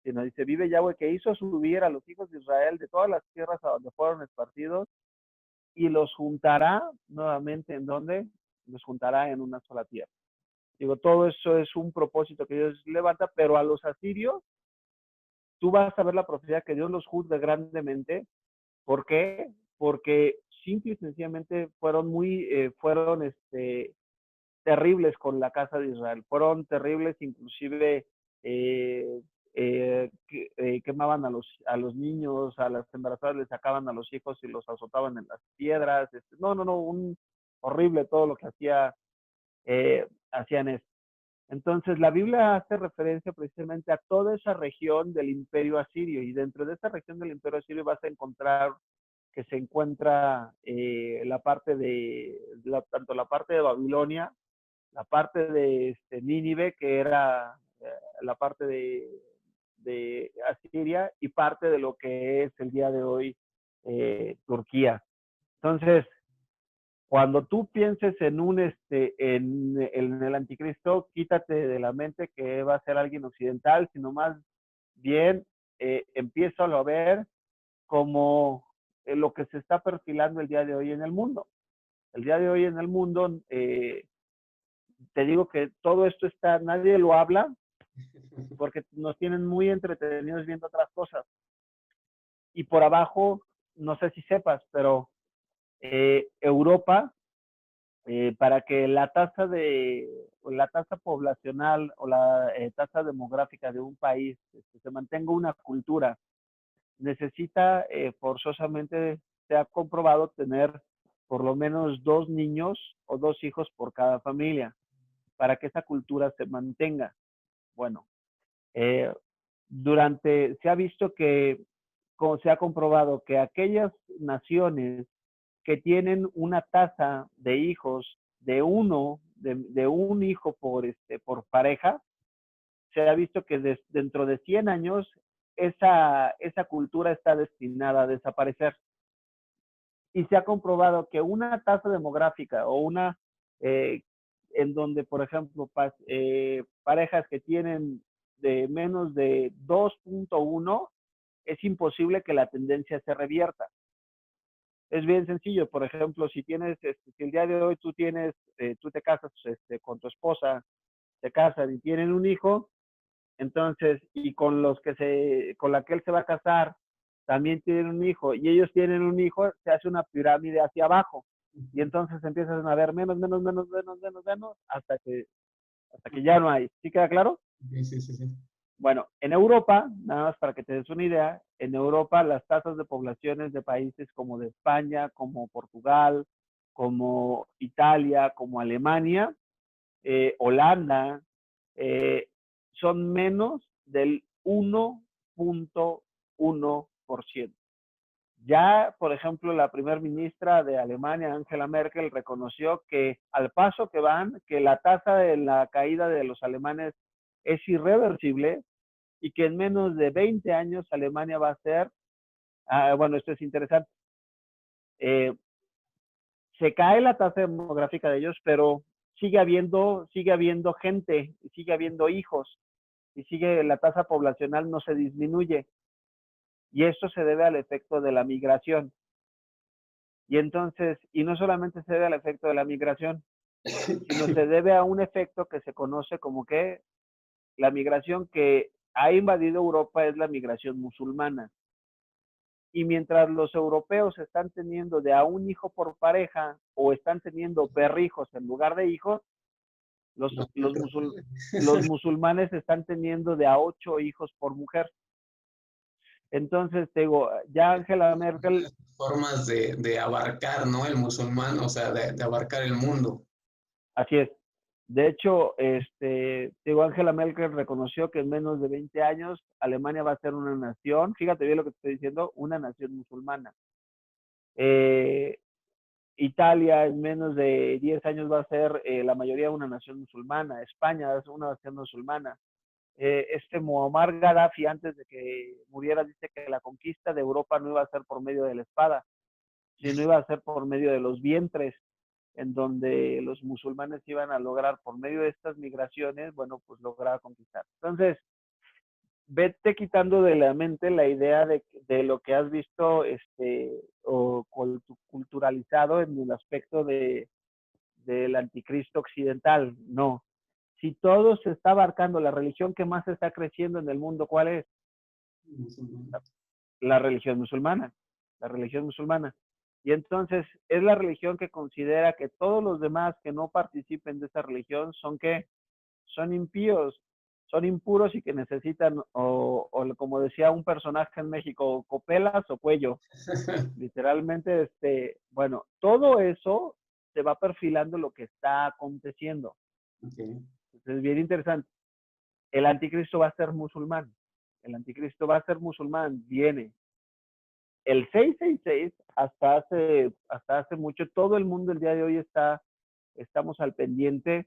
sino dice vive Yahweh, que hizo subir a los hijos de Israel de todas las tierras a donde fueron esparcidos y los juntará nuevamente. ¿En dónde? Los juntará en una sola tierra. Digo, todo eso es un propósito que Dios levanta, pero a los asirios, tú vas a ver la profecía que Dios los juzga grandemente. ¿Por qué? Porque simple y sencillamente fueron terribles con la casa de Israel. Fueron terribles, inclusive quemaban a los niños, a las embarazadas les sacaban a los hijos y los azotaban en las piedras. Horrible todo lo que hacían esto. Entonces, la Biblia hace referencia precisamente a toda esa región del imperio asirio, y dentro de esa región del imperio asirio vas a encontrar que se encuentra tanto la parte de Babilonia, la parte de Nínive, que era la parte de Asiria, y parte de lo que es el día de hoy Turquía. Entonces, Cuando tú pienses en en el anticristo, quítate de la mente que va a ser alguien occidental, sino más bien empiezo a ver como lo que se está perfilando el día de hoy en el mundo. El día de hoy en el mundo, te digo que todo esto está, nadie lo habla porque nos tienen muy entretenidos viendo otras cosas. Y por abajo, no sé si sepas, pero Europa, para que la tasa poblacional o la tasa demográfica de un país se mantenga una cultura, necesita forzosamente, se ha comprobado, tener por lo menos 2 niños o 2 hijos por cada familia para que esa cultura se mantenga. Bueno, eh, se ha visto que, como se ha comprobado, que aquellas naciones que tienen una tasa de hijos de un hijo por pareja, se ha visto que dentro de 100 años esa cultura está destinada a desaparecer. Y se ha comprobado que una tasa demográfica o eh, en donde, por ejemplo, parejas que tienen de menos de 2.1, es imposible que la tendencia se revierta. Es bien sencillo. Por ejemplo, si el día de hoy tú te casas con tu esposa, se casan y tienen un hijo, entonces, y con la que él se va a casar, también tienen un hijo, y ellos tienen un hijo, se hace una pirámide hacia abajo. Y entonces empiezan a ver menos, hasta que ya no hay. ¿Sí queda claro? Sí, sí, sí, sí. Bueno, en Europa, nada más para que te des una idea, en Europa las tasas de poblaciones de países como de España, como Portugal, como Italia, como Alemania, Holanda, eh, son menos del 1.1%. Ya, por ejemplo, la primer ministra de Alemania, Angela Merkel, reconoció que al paso que van, que la tasa de la caída de los alemanes es irreversible y que en menos de 20 años Alemania va a ser, bueno, esto es interesante, eh, se cae la tasa demográfica de ellos, pero sigue habiendo gente, sigue habiendo hijos, y la tasa poblacional no se disminuye. Y esto se debe al efecto de la migración. Y entonces, y no solamente se debe al efecto de la migración, sino se debe a un efecto que se conoce como que la migración que ha invadido Europa es la migración musulmana. Y mientras los europeos están teniendo de a un hijo por pareja o están teniendo perrijos en lugar de hijos, los, No, los, musul, los musulmanes están teniendo de a 8 hijos por mujer. Entonces, te digo, ya Angela Merkel, formas de abarcar, ¿no? El musulmán, o sea, de abarcar el mundo. así es. De hecho, te digo, Angela Merkel reconoció que en menos de 20 años Alemania va a ser una nación, fíjate bien lo que te estoy diciendo, una nación musulmana. Italia en menos de 10 años va a ser la mayoría una nación musulmana. España es una nación musulmana. Muammar Gaddafi, antes de que muriera, dice que la conquista de Europa no iba a ser por medio de la espada, sino iba a ser por medio de los vientres, en donde los musulmanes iban a lograr, por medio de estas migraciones, bueno, pues lograr conquistar. Entonces, vete quitando de la mente la idea de lo que has visto o culturalizado en el aspecto del anticristo occidental. No. Si todo se está abarcando, la religión que más está creciendo en el mundo, ¿cuál es? La religión musulmana. La religión musulmana. Y entonces es la religión que considera que todos los demás que no participen de esa religión son ¿qué? Son impíos, son impuros y que necesitan, o como decía un personaje en México, copelas o cuello. Literalmente, bueno, todo eso se va perfilando lo que está aconteciendo. Okay. Entonces, es bien interesante. El anticristo va a ser musulmán. El anticristo va a ser musulmán, viene. El 666, hasta hace mucho, todo el mundo el día de hoy estamos al pendiente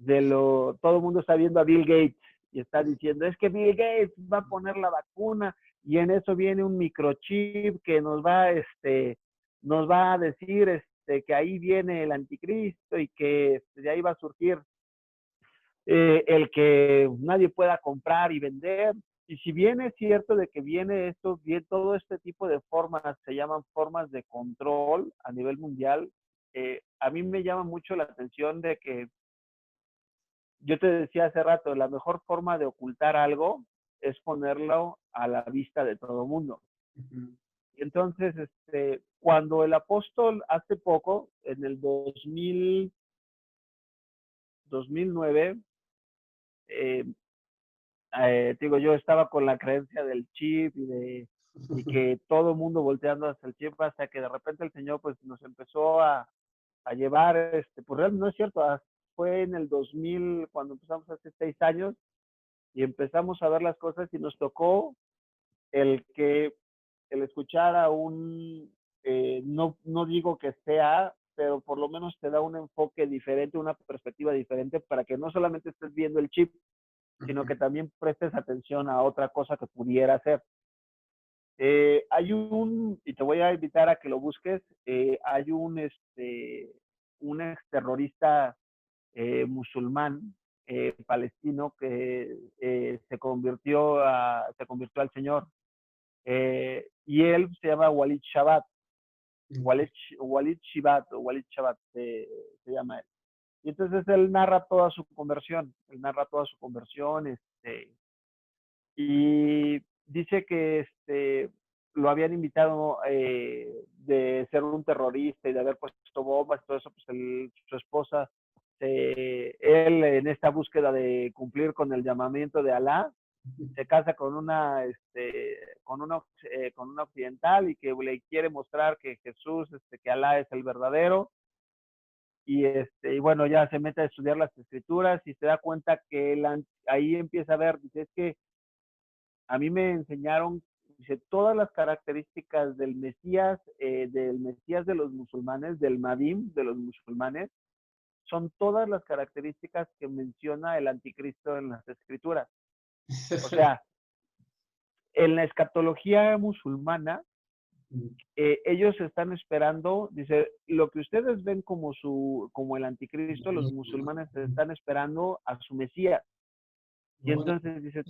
todo el mundo está viendo a Bill Gates y está diciendo, es que Bill Gates va a poner la vacuna y en eso viene un microchip que nos va a decir que ahí viene el anticristo y que de ahí va a surgir el que nadie pueda comprar y vender. Y si bien es cierto de que viene esto, bien, todo este tipo de formas se llaman formas de control a nivel mundial, a mí me llama mucho la atención de que yo te decía hace rato, la mejor forma de ocultar algo es ponerlo a la vista de todo el mundo. Y entonces, cuando el apóstol hace poco, en el 2009, eh, digo, yo estaba con la creencia del chip y que todo el mundo volteando hacia el chip, hasta que de repente el Señor pues nos empezó a llevar, pues realmente no es cierto, fue en el 2000 cuando empezamos hace 6 años y empezamos a ver las cosas y nos tocó el que el escuchar a no digo que sea, pero por lo menos te da un enfoque diferente, una perspectiva diferente para que no solamente estés viendo el chip, sino que también prestes atención a otra cosa que pudiera ser. Hay y te voy a invitar a que lo busques, hay un exterrorista musulmán palestino que se convirtió al Señor. Y él se llama Walid Shabat, Walid Shibat, o Walid Shabat se llama él. Y entonces él narra toda su conversión, y dice que lo habían invitado de ser un terrorista y de haber puesto bombas y todo eso, pues su esposa, él en esta búsqueda de cumplir con el llamamiento de Alá, se casa con una occidental y que le quiere mostrar que Jesús, que Alá es el verdadero. Y bueno, ya se mete a estudiar las escrituras y se da cuenta que ahí empieza a ver, dice, es que a mí me enseñaron, dice, todas las características del Mesías de los musulmanes, del Mahdim de los musulmanes, son todas las características que menciona el anticristo en las escrituras. O sea, en la escatología musulmana, ellos están esperando, dice, lo que ustedes ven como el anticristo, los musulmanes están esperando a su Mesías. Y entonces dice,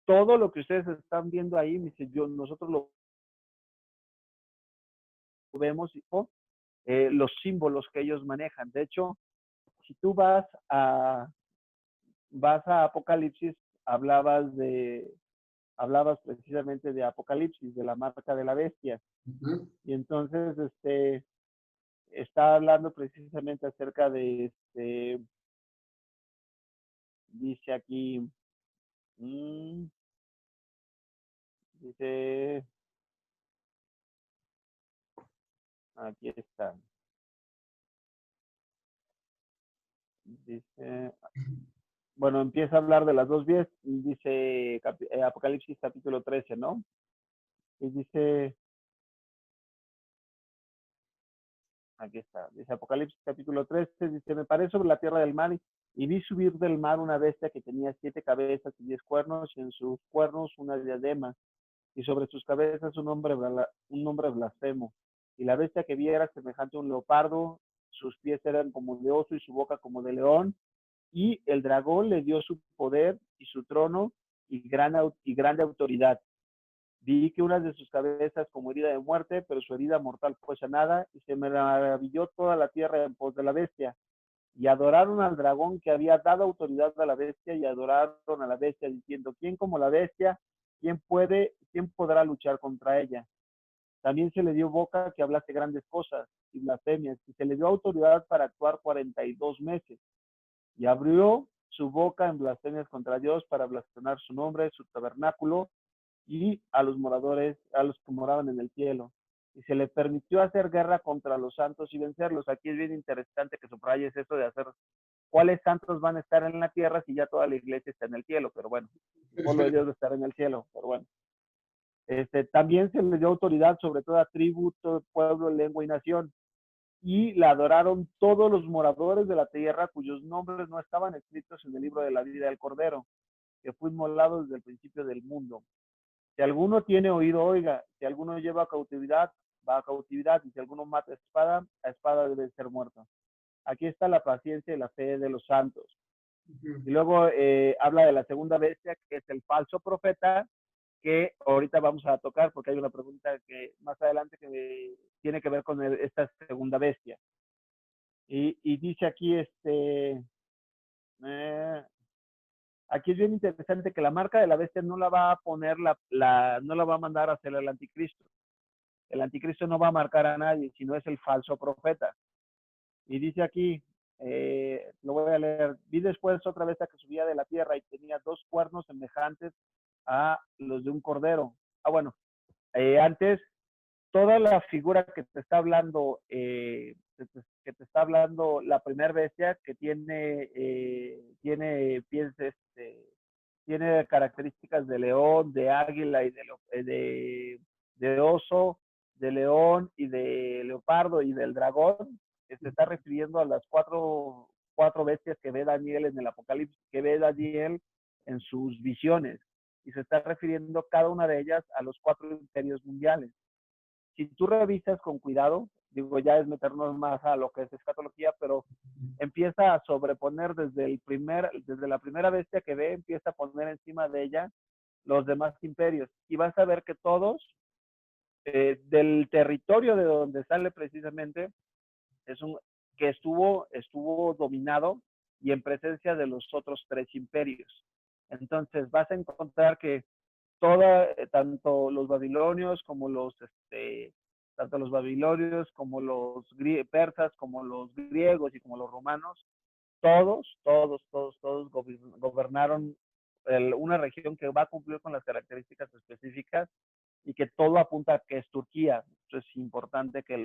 todo lo que ustedes están viendo ahí, dice, nosotros lo vemos, los símbolos que ellos manejan. De hecho, si tú vas a Apocalipsis, hablabas precisamente de Apocalipsis, de la marca de la bestia. Y entonces, está hablando precisamente acerca de, dice aquí, dice, aquí está, dice, bueno, empieza a hablar de las dos vías, dice Apocalipsis capítulo 13, ¿no? Y dice, aquí está, dice Apocalipsis capítulo 13, dice, me paré sobre la tierra del mar y vi subir del mar una bestia que tenía 7 cabezas y 10 cuernos, y en sus cuernos una diadema, y sobre sus cabezas un nombre blasfemo. Y la bestia que vi era semejante a un leopardo, sus pies eran como de oso y su boca como de león, y el dragón le dio su poder y su trono y grande autoridad. Vi que una de sus cabezas como herida de muerte, pero su herida mortal fue sanada, y se me maravilló toda la tierra en pos de la bestia. Y adoraron al dragón que había dado autoridad a la bestia, y adoraron a la bestia diciendo, ¿quién como la bestia? ¿Quién podrá luchar contra ella? También se le dio boca que hablase grandes cosas y blasfemias, y se le dio autoridad para actuar 42 meses. Y abrió su boca en blasfemias contra Dios para blasfemar su nombre, su tabernáculo y a los que moraban en el cielo. Y se le permitió hacer guerra contra los santos y vencerlos. Aquí es bien interesante que subrayes eso de hacer cuáles santos van a estar en la tierra si ya toda la iglesia está en el cielo. Pero bueno, el pueblo de Dios de estar en el cielo. Pero bueno. También se le dio autoridad sobre toda tribu, todo pueblo, lengua y nación. Y la adoraron todos los moradores de la tierra cuyos nombres no estaban escritos en el libro de la vida del Cordero, que fue inmolado desde el principio del mundo. Si alguno tiene oído, oiga. Si alguno lleva cautividad, va a cautividad, y si alguno mata a espada debe ser muerto. Aquí está la paciencia y la fe de los santos. Y luego habla de la segunda bestia, que es el falso profeta, que ahorita vamos a tocar porque hay una pregunta que más adelante que tiene que ver con esta segunda bestia. Y dice aquí, aquí es bien interesante que la marca de la bestia no la va a poner, no la va a mandar a hacer el anticristo. El anticristo no va a marcar a nadie, sino es el falso profeta. Y dice aquí, lo voy a leer, vi después otra bestia que subía de la tierra y tenía 2 cuernos semejantes a los de un cordero. Bueno, antes, toda la figura que te está hablando, la primera bestia que tiene pies, tiene características de león, de águila y de oso, de león y de leopardo y del dragón, que se está refiriendo a las cuatro bestias que ve Daniel en el Apocalipsis, que ve Daniel en sus visiones, y se está refiriendo cada una de ellas a los 4 imperios mundiales. Si tú revisas con cuidado, digo, ya es meternos más a lo que es escatología, pero empieza a sobreponer desde la primera bestia que ve, empieza a poner encima de ella los demás imperios, y vas a ver que todos, del territorio de donde sale precisamente, que estuvo dominado y en presencia de los otros 3 imperios. Entonces vas a encontrar que tanto los babilonios como los persas, como los griegos y como los romanos, todos gobernaron una región que va a cumplir con las características específicas y que todo apunta a que es Turquía. Entonces es importante que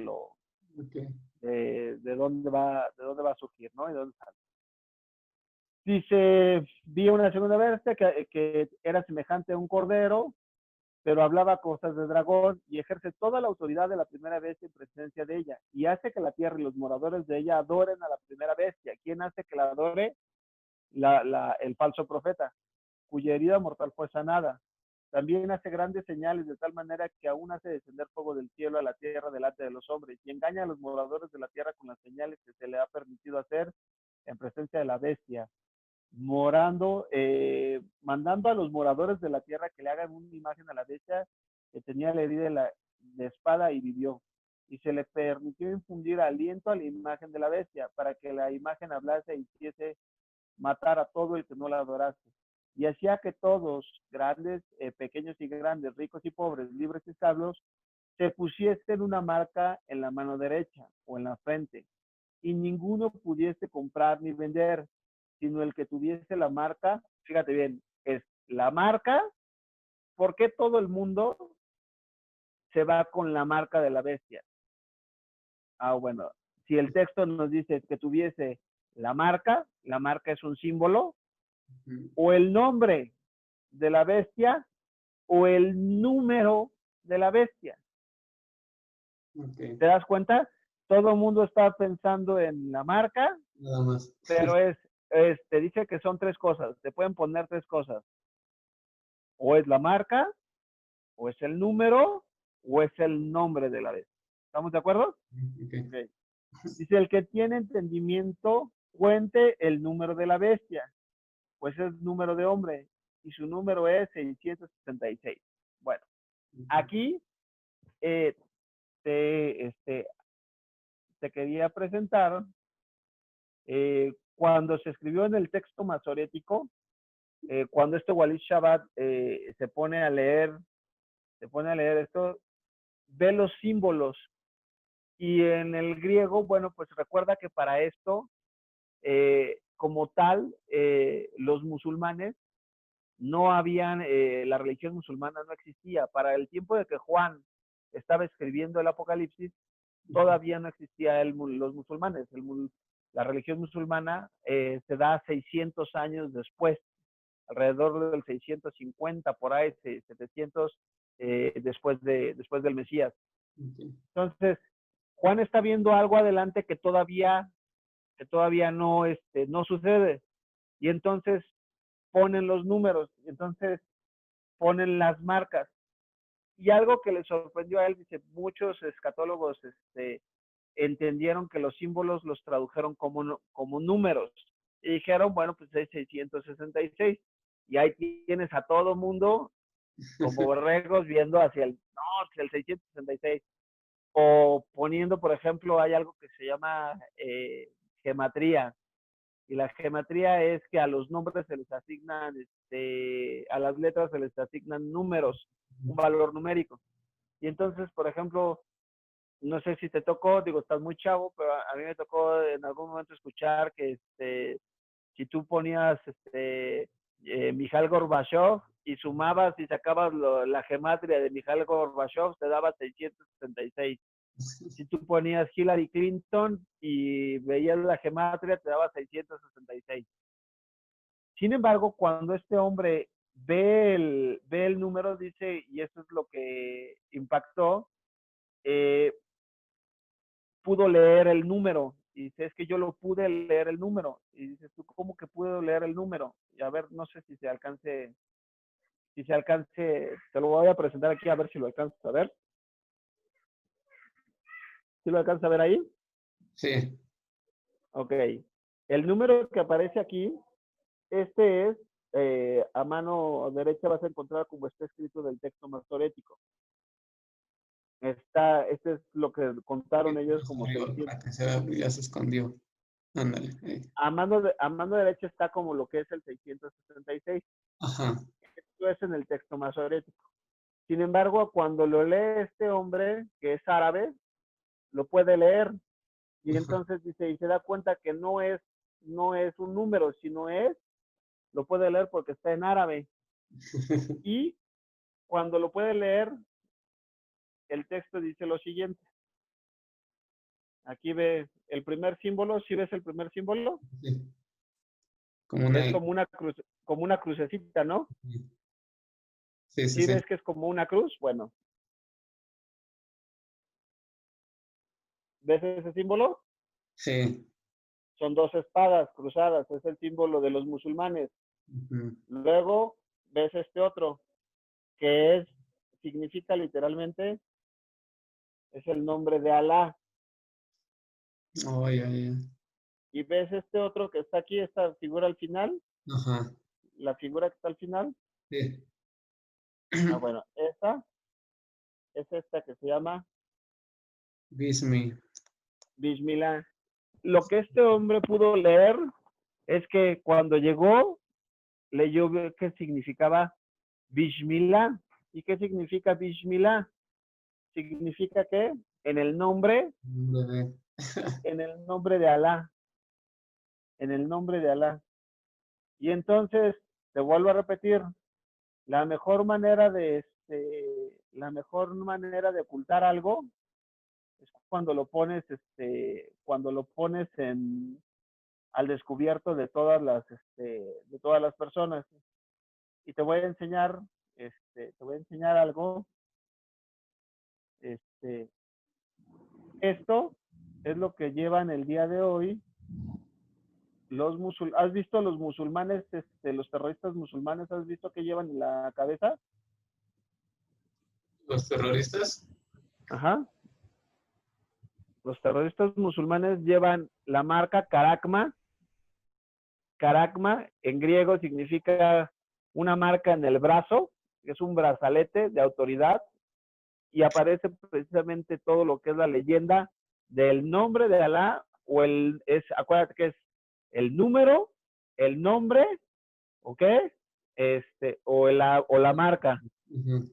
de dónde va a surgir, ¿no? Y de dónde sale. Dice, vi una segunda bestia que era semejante a un cordero, pero hablaba cosas de dragón y ejerce toda la autoridad de la primera bestia en presencia de ella, y hace que la tierra y los moradores de ella adoren a la primera bestia. ¿Quién hace que la adore? El falso profeta, cuya herida mortal fue sanada. También hace grandes señales de tal manera que aún hace descender fuego del cielo a la tierra delante de los hombres, y engaña a los moradores de la tierra con las señales que se le ha permitido hacer en presencia de la bestia, mandando a los moradores de la tierra que le hagan una imagen a la bestia que tenía la herida de espada y vivió. Y se le permitió infundir aliento a la imagen de la bestia, para que la imagen hablase e hiciese matar a todo el que no la adorase. Y hacía que todos, grandes, pequeños y grandes, ricos y pobres, libres y esclavos, se pusiesen una marca en la mano derecha o en la frente, y ninguno pudiese comprar ni vender, sino el que tuviese la marca. Fíjate bien, es la marca. ¿Por qué todo el mundo se va con la marca de la bestia? Bueno, si el texto nos dice que tuviese la marca es un símbolo, o el nombre de la bestia, o el número de la bestia. ¿Te das cuenta? Todo el mundo está pensando en la marca, nada más. Pero te dice que son 3 cosas. Te pueden poner 3 cosas. O es la marca, o es el número, o es el nombre de la bestia. ¿Estamos de acuerdo? Okay. Dice, el que tiene entendimiento, cuente el número de la bestia, pues es número de hombre, y su número es 666. Bueno, aquí te quería presentar, cuando se escribió en el texto masorético, cuando Walid Shabbat se pone a leer esto, ve los símbolos, y en el griego, bueno, pues recuerda que para esto, como tal, los musulmanes no habían, la religión musulmana no existía. Para el tiempo de que Juan estaba escribiendo el Apocalipsis, todavía no existía los musulmanes. La religión musulmana se da 600 años después, alrededor del 650, por ahí, 700, después del Mesías. Entonces, Juan está viendo algo adelante que todavía no sucede. Y entonces ponen los números, entonces ponen las marcas. Y algo que le sorprendió a él, dice, muchos escatólogos entendieron que los símbolos los tradujeron como números. Y dijeron, bueno, pues es 666. Y ahí tienes a todo mundo como borregos viendo hacia el 666. O poniendo, por ejemplo, hay algo que se llama gematría. Y la gematría es que a los nombres se les asignan, a las letras se les asignan números, un valor numérico. Y entonces, por ejemplo, no sé si te tocó, digo, estás muy chavo, pero a mí me tocó en algún momento escuchar que si tú ponías Mikhail Gorbachev y sumabas y sacabas la gematria de Mikhail Gorbachev, te daba 666. Si tú ponías Hillary Clinton y veías la gematria, te daba 666. Sin embargo, cuando este hombre ve el número, dice, y eso es lo que impactó, pudo leer el número. Y dice, es que yo lo pude leer el número. Y dices, ¿tú cómo que puedo leer el número? Y a ver, no sé si se alcance, te lo voy a presentar aquí a ver si lo alcanzas a ver. ¿Sí lo alcanzas a ver ahí? Sí. Ok. El número que aparece aquí, este es, a mano derecha vas a encontrar como está escrito del texto masorético. Este es lo que contaron ellos como Para 600. que se vea, ya se escondió. Ándale. A mano derecha está como lo que es el 666. Ajá. Esto es en el texto masorético. Sin embargo, cuando lo lee este hombre, que es árabe, lo puede leer. Y Ajá. entonces dice, y se da cuenta que no es un número, sino lo puede leer porque está en árabe. Y cuando lo puede leer, el texto dice lo siguiente. Aquí ve el primer símbolo, ¿sí ves el primer símbolo? Sí. Como Que es una. como una crucecita, ¿no? Sí, sí, ¿Sí sí. ves que es como una cruz? Bueno, ¿ves ese símbolo? Sí. Son dos espadas cruzadas, es el símbolo de los musulmanes. Ujú. Luego ves este otro, que significa literalmente, es el nombre de Alá. Oh, ya, ya. Y ves este otro que está aquí, esta figura al final, Ajá. la figura que está al final. Sí. Ah, bueno, esta es esta que se llama Bismi. Bismillah. Lo que este hombre pudo leer es que cuando llegó, leyó que significaba Bismillah. ¿Y qué significa Bismillah? Significa que en el nombre, Bebé. en el nombre de Alá, en el nombre de Alá. Y entonces, te vuelvo a repetir, la mejor manera de ocultar algo es cuando lo pones al descubierto de todas las personas. Y te voy a enseñar, algo. Este, esto es lo que llevan el día de hoy ¿Has visto los musulmanes, los terroristas musulmanes, has visto que llevan en la cabeza? Los terroristas. Ajá. Los terroristas musulmanes llevan la marca Karakma. Karakma en griego significa una marca en el brazo, que es un brazalete de autoridad, y aparece precisamente todo lo que es la leyenda del nombre de Alá, acuérdate que es el número, el nombre, ¿ok? O la marca, Ujú.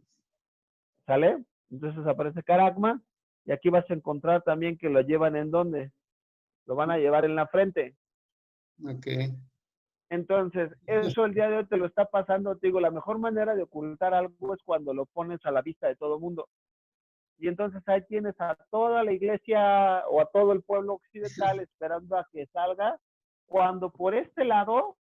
¿sale? Entonces aparece Karakma, y aquí vas a encontrar también que lo llevan en dónde, lo van a llevar en la frente. Ok. Entonces, eso el día de hoy te lo está pasando, te digo, la mejor manera de ocultar algo es cuando lo pones a la vista de todo el mundo. Y entonces ahí tienes a toda la iglesia o a todo el pueblo occidental esperando a que salga, cuando por este lado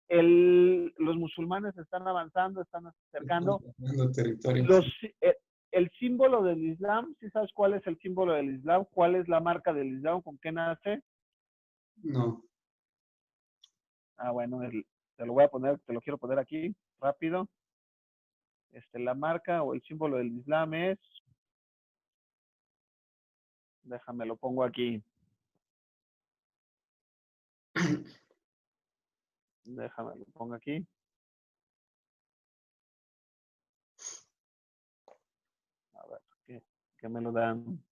los musulmanes están avanzando, están acercando. Estamos territorios. Los, eh, el símbolo del Islam, ¿sí sabes cuál es el símbolo del Islam? ¿Cuál es la marca del Islam? ¿Con qué nace? No. Ah, bueno, te lo voy a poner, te lo quiero poner aquí, rápido. La marca o el símbolo del Islam es, déjame lo pongo aquí, déjame lo pongo aquí. A ver, ¿qué me lo dan?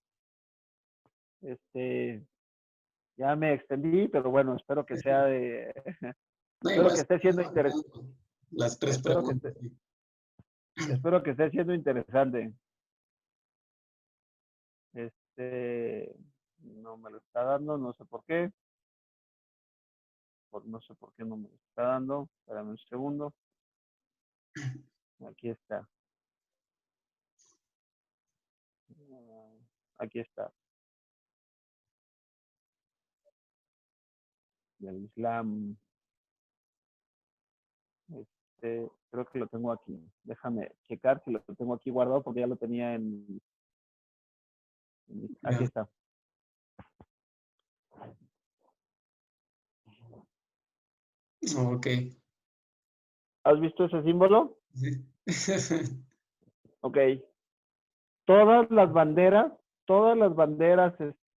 Ya me extendí, pero bueno, espero que sea de, No, espero igual que esté siendo interesante, las tres espero que preguntas. Sí. espero que esté siendo interesante. No me lo está dando, no sé por qué. No sé por qué no me lo está dando. Espérame un segundo. Aquí está. Aquí está. Del Islam. Creo que lo tengo aquí. Déjame checar si lo tengo aquí guardado porque ya lo tenía aquí Ya. está. Ok. ¿Has visto ese símbolo? Sí. Ok. Todas las banderas, todas las banderas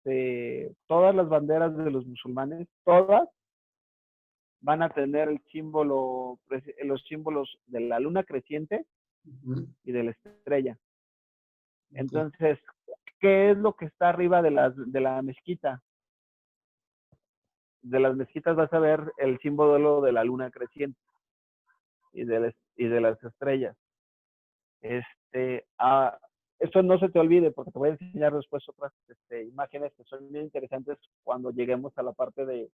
de los musulmanes, todas van a tener los símbolos de la luna creciente y de la estrella. Okay. Entonces, ¿qué es lo que está arriba de la mezquita? De las mezquitas vas a ver el símbolo de la luna creciente y de las estrellas. Esto no se te olvide porque te voy a enseñar después otras imágenes que son bien interesantes cuando lleguemos a la parte de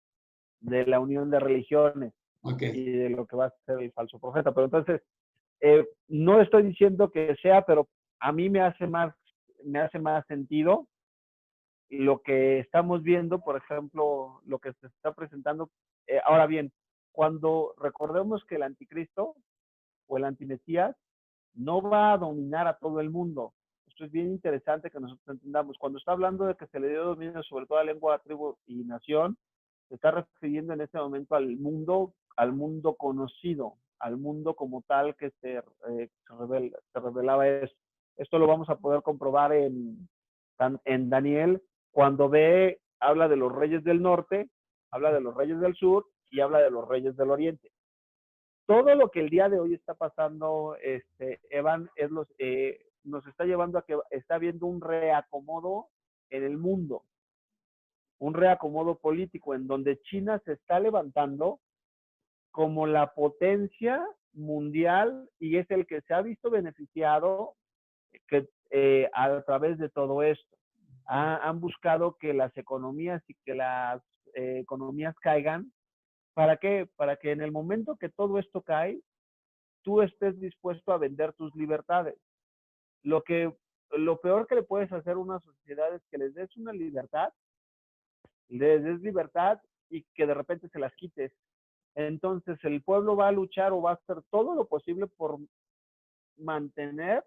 la unión de religiones Okay. y de lo que va a ser el falso profeta. Pero entonces, no estoy diciendo que sea, pero a mí me hace más sentido lo que estamos viendo, por ejemplo, lo que se está presentando. Ahora bien, cuando recordemos que el anticristo o el antimesías no va a dominar a todo el mundo. Esto es bien interesante que nosotros entendamos. Cuando está hablando de que se le dio dominio sobre toda lengua, tribu y nación, se está refiriendo en este momento al mundo conocido, al mundo como tal que se revelaba esto. Esto lo vamos a poder comprobar en Daniel, cuando habla de los reyes del norte, habla de los reyes del sur y habla de los reyes del oriente. Todo lo que el día de hoy está pasando, Evan, nos está llevando a que está habiendo un reacomodo en el mundo, un reacomodo político en donde China se está levantando como la potencia mundial y es el que se ha visto beneficiado a través de todo esto. Han buscado que las economías y que las economías caigan. ¿Para qué? Para que en el momento que todo esto cae, tú estés dispuesto a vender tus libertades. Lo peor que le puedes hacer a una sociedad es que les des una libertad, les des libertad y que de repente se las quites. Entonces el pueblo va a luchar o va a hacer todo lo posible por mantener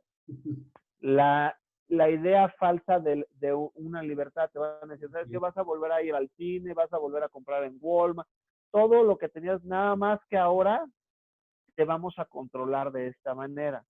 la idea falsa de una libertad. Te van a decir, ¿sabes qué? Vas a volver a ir al cine, vas a volver a comprar en Walmart, todo lo que tenías, nada más que ahora te vamos a controlar de esta manera.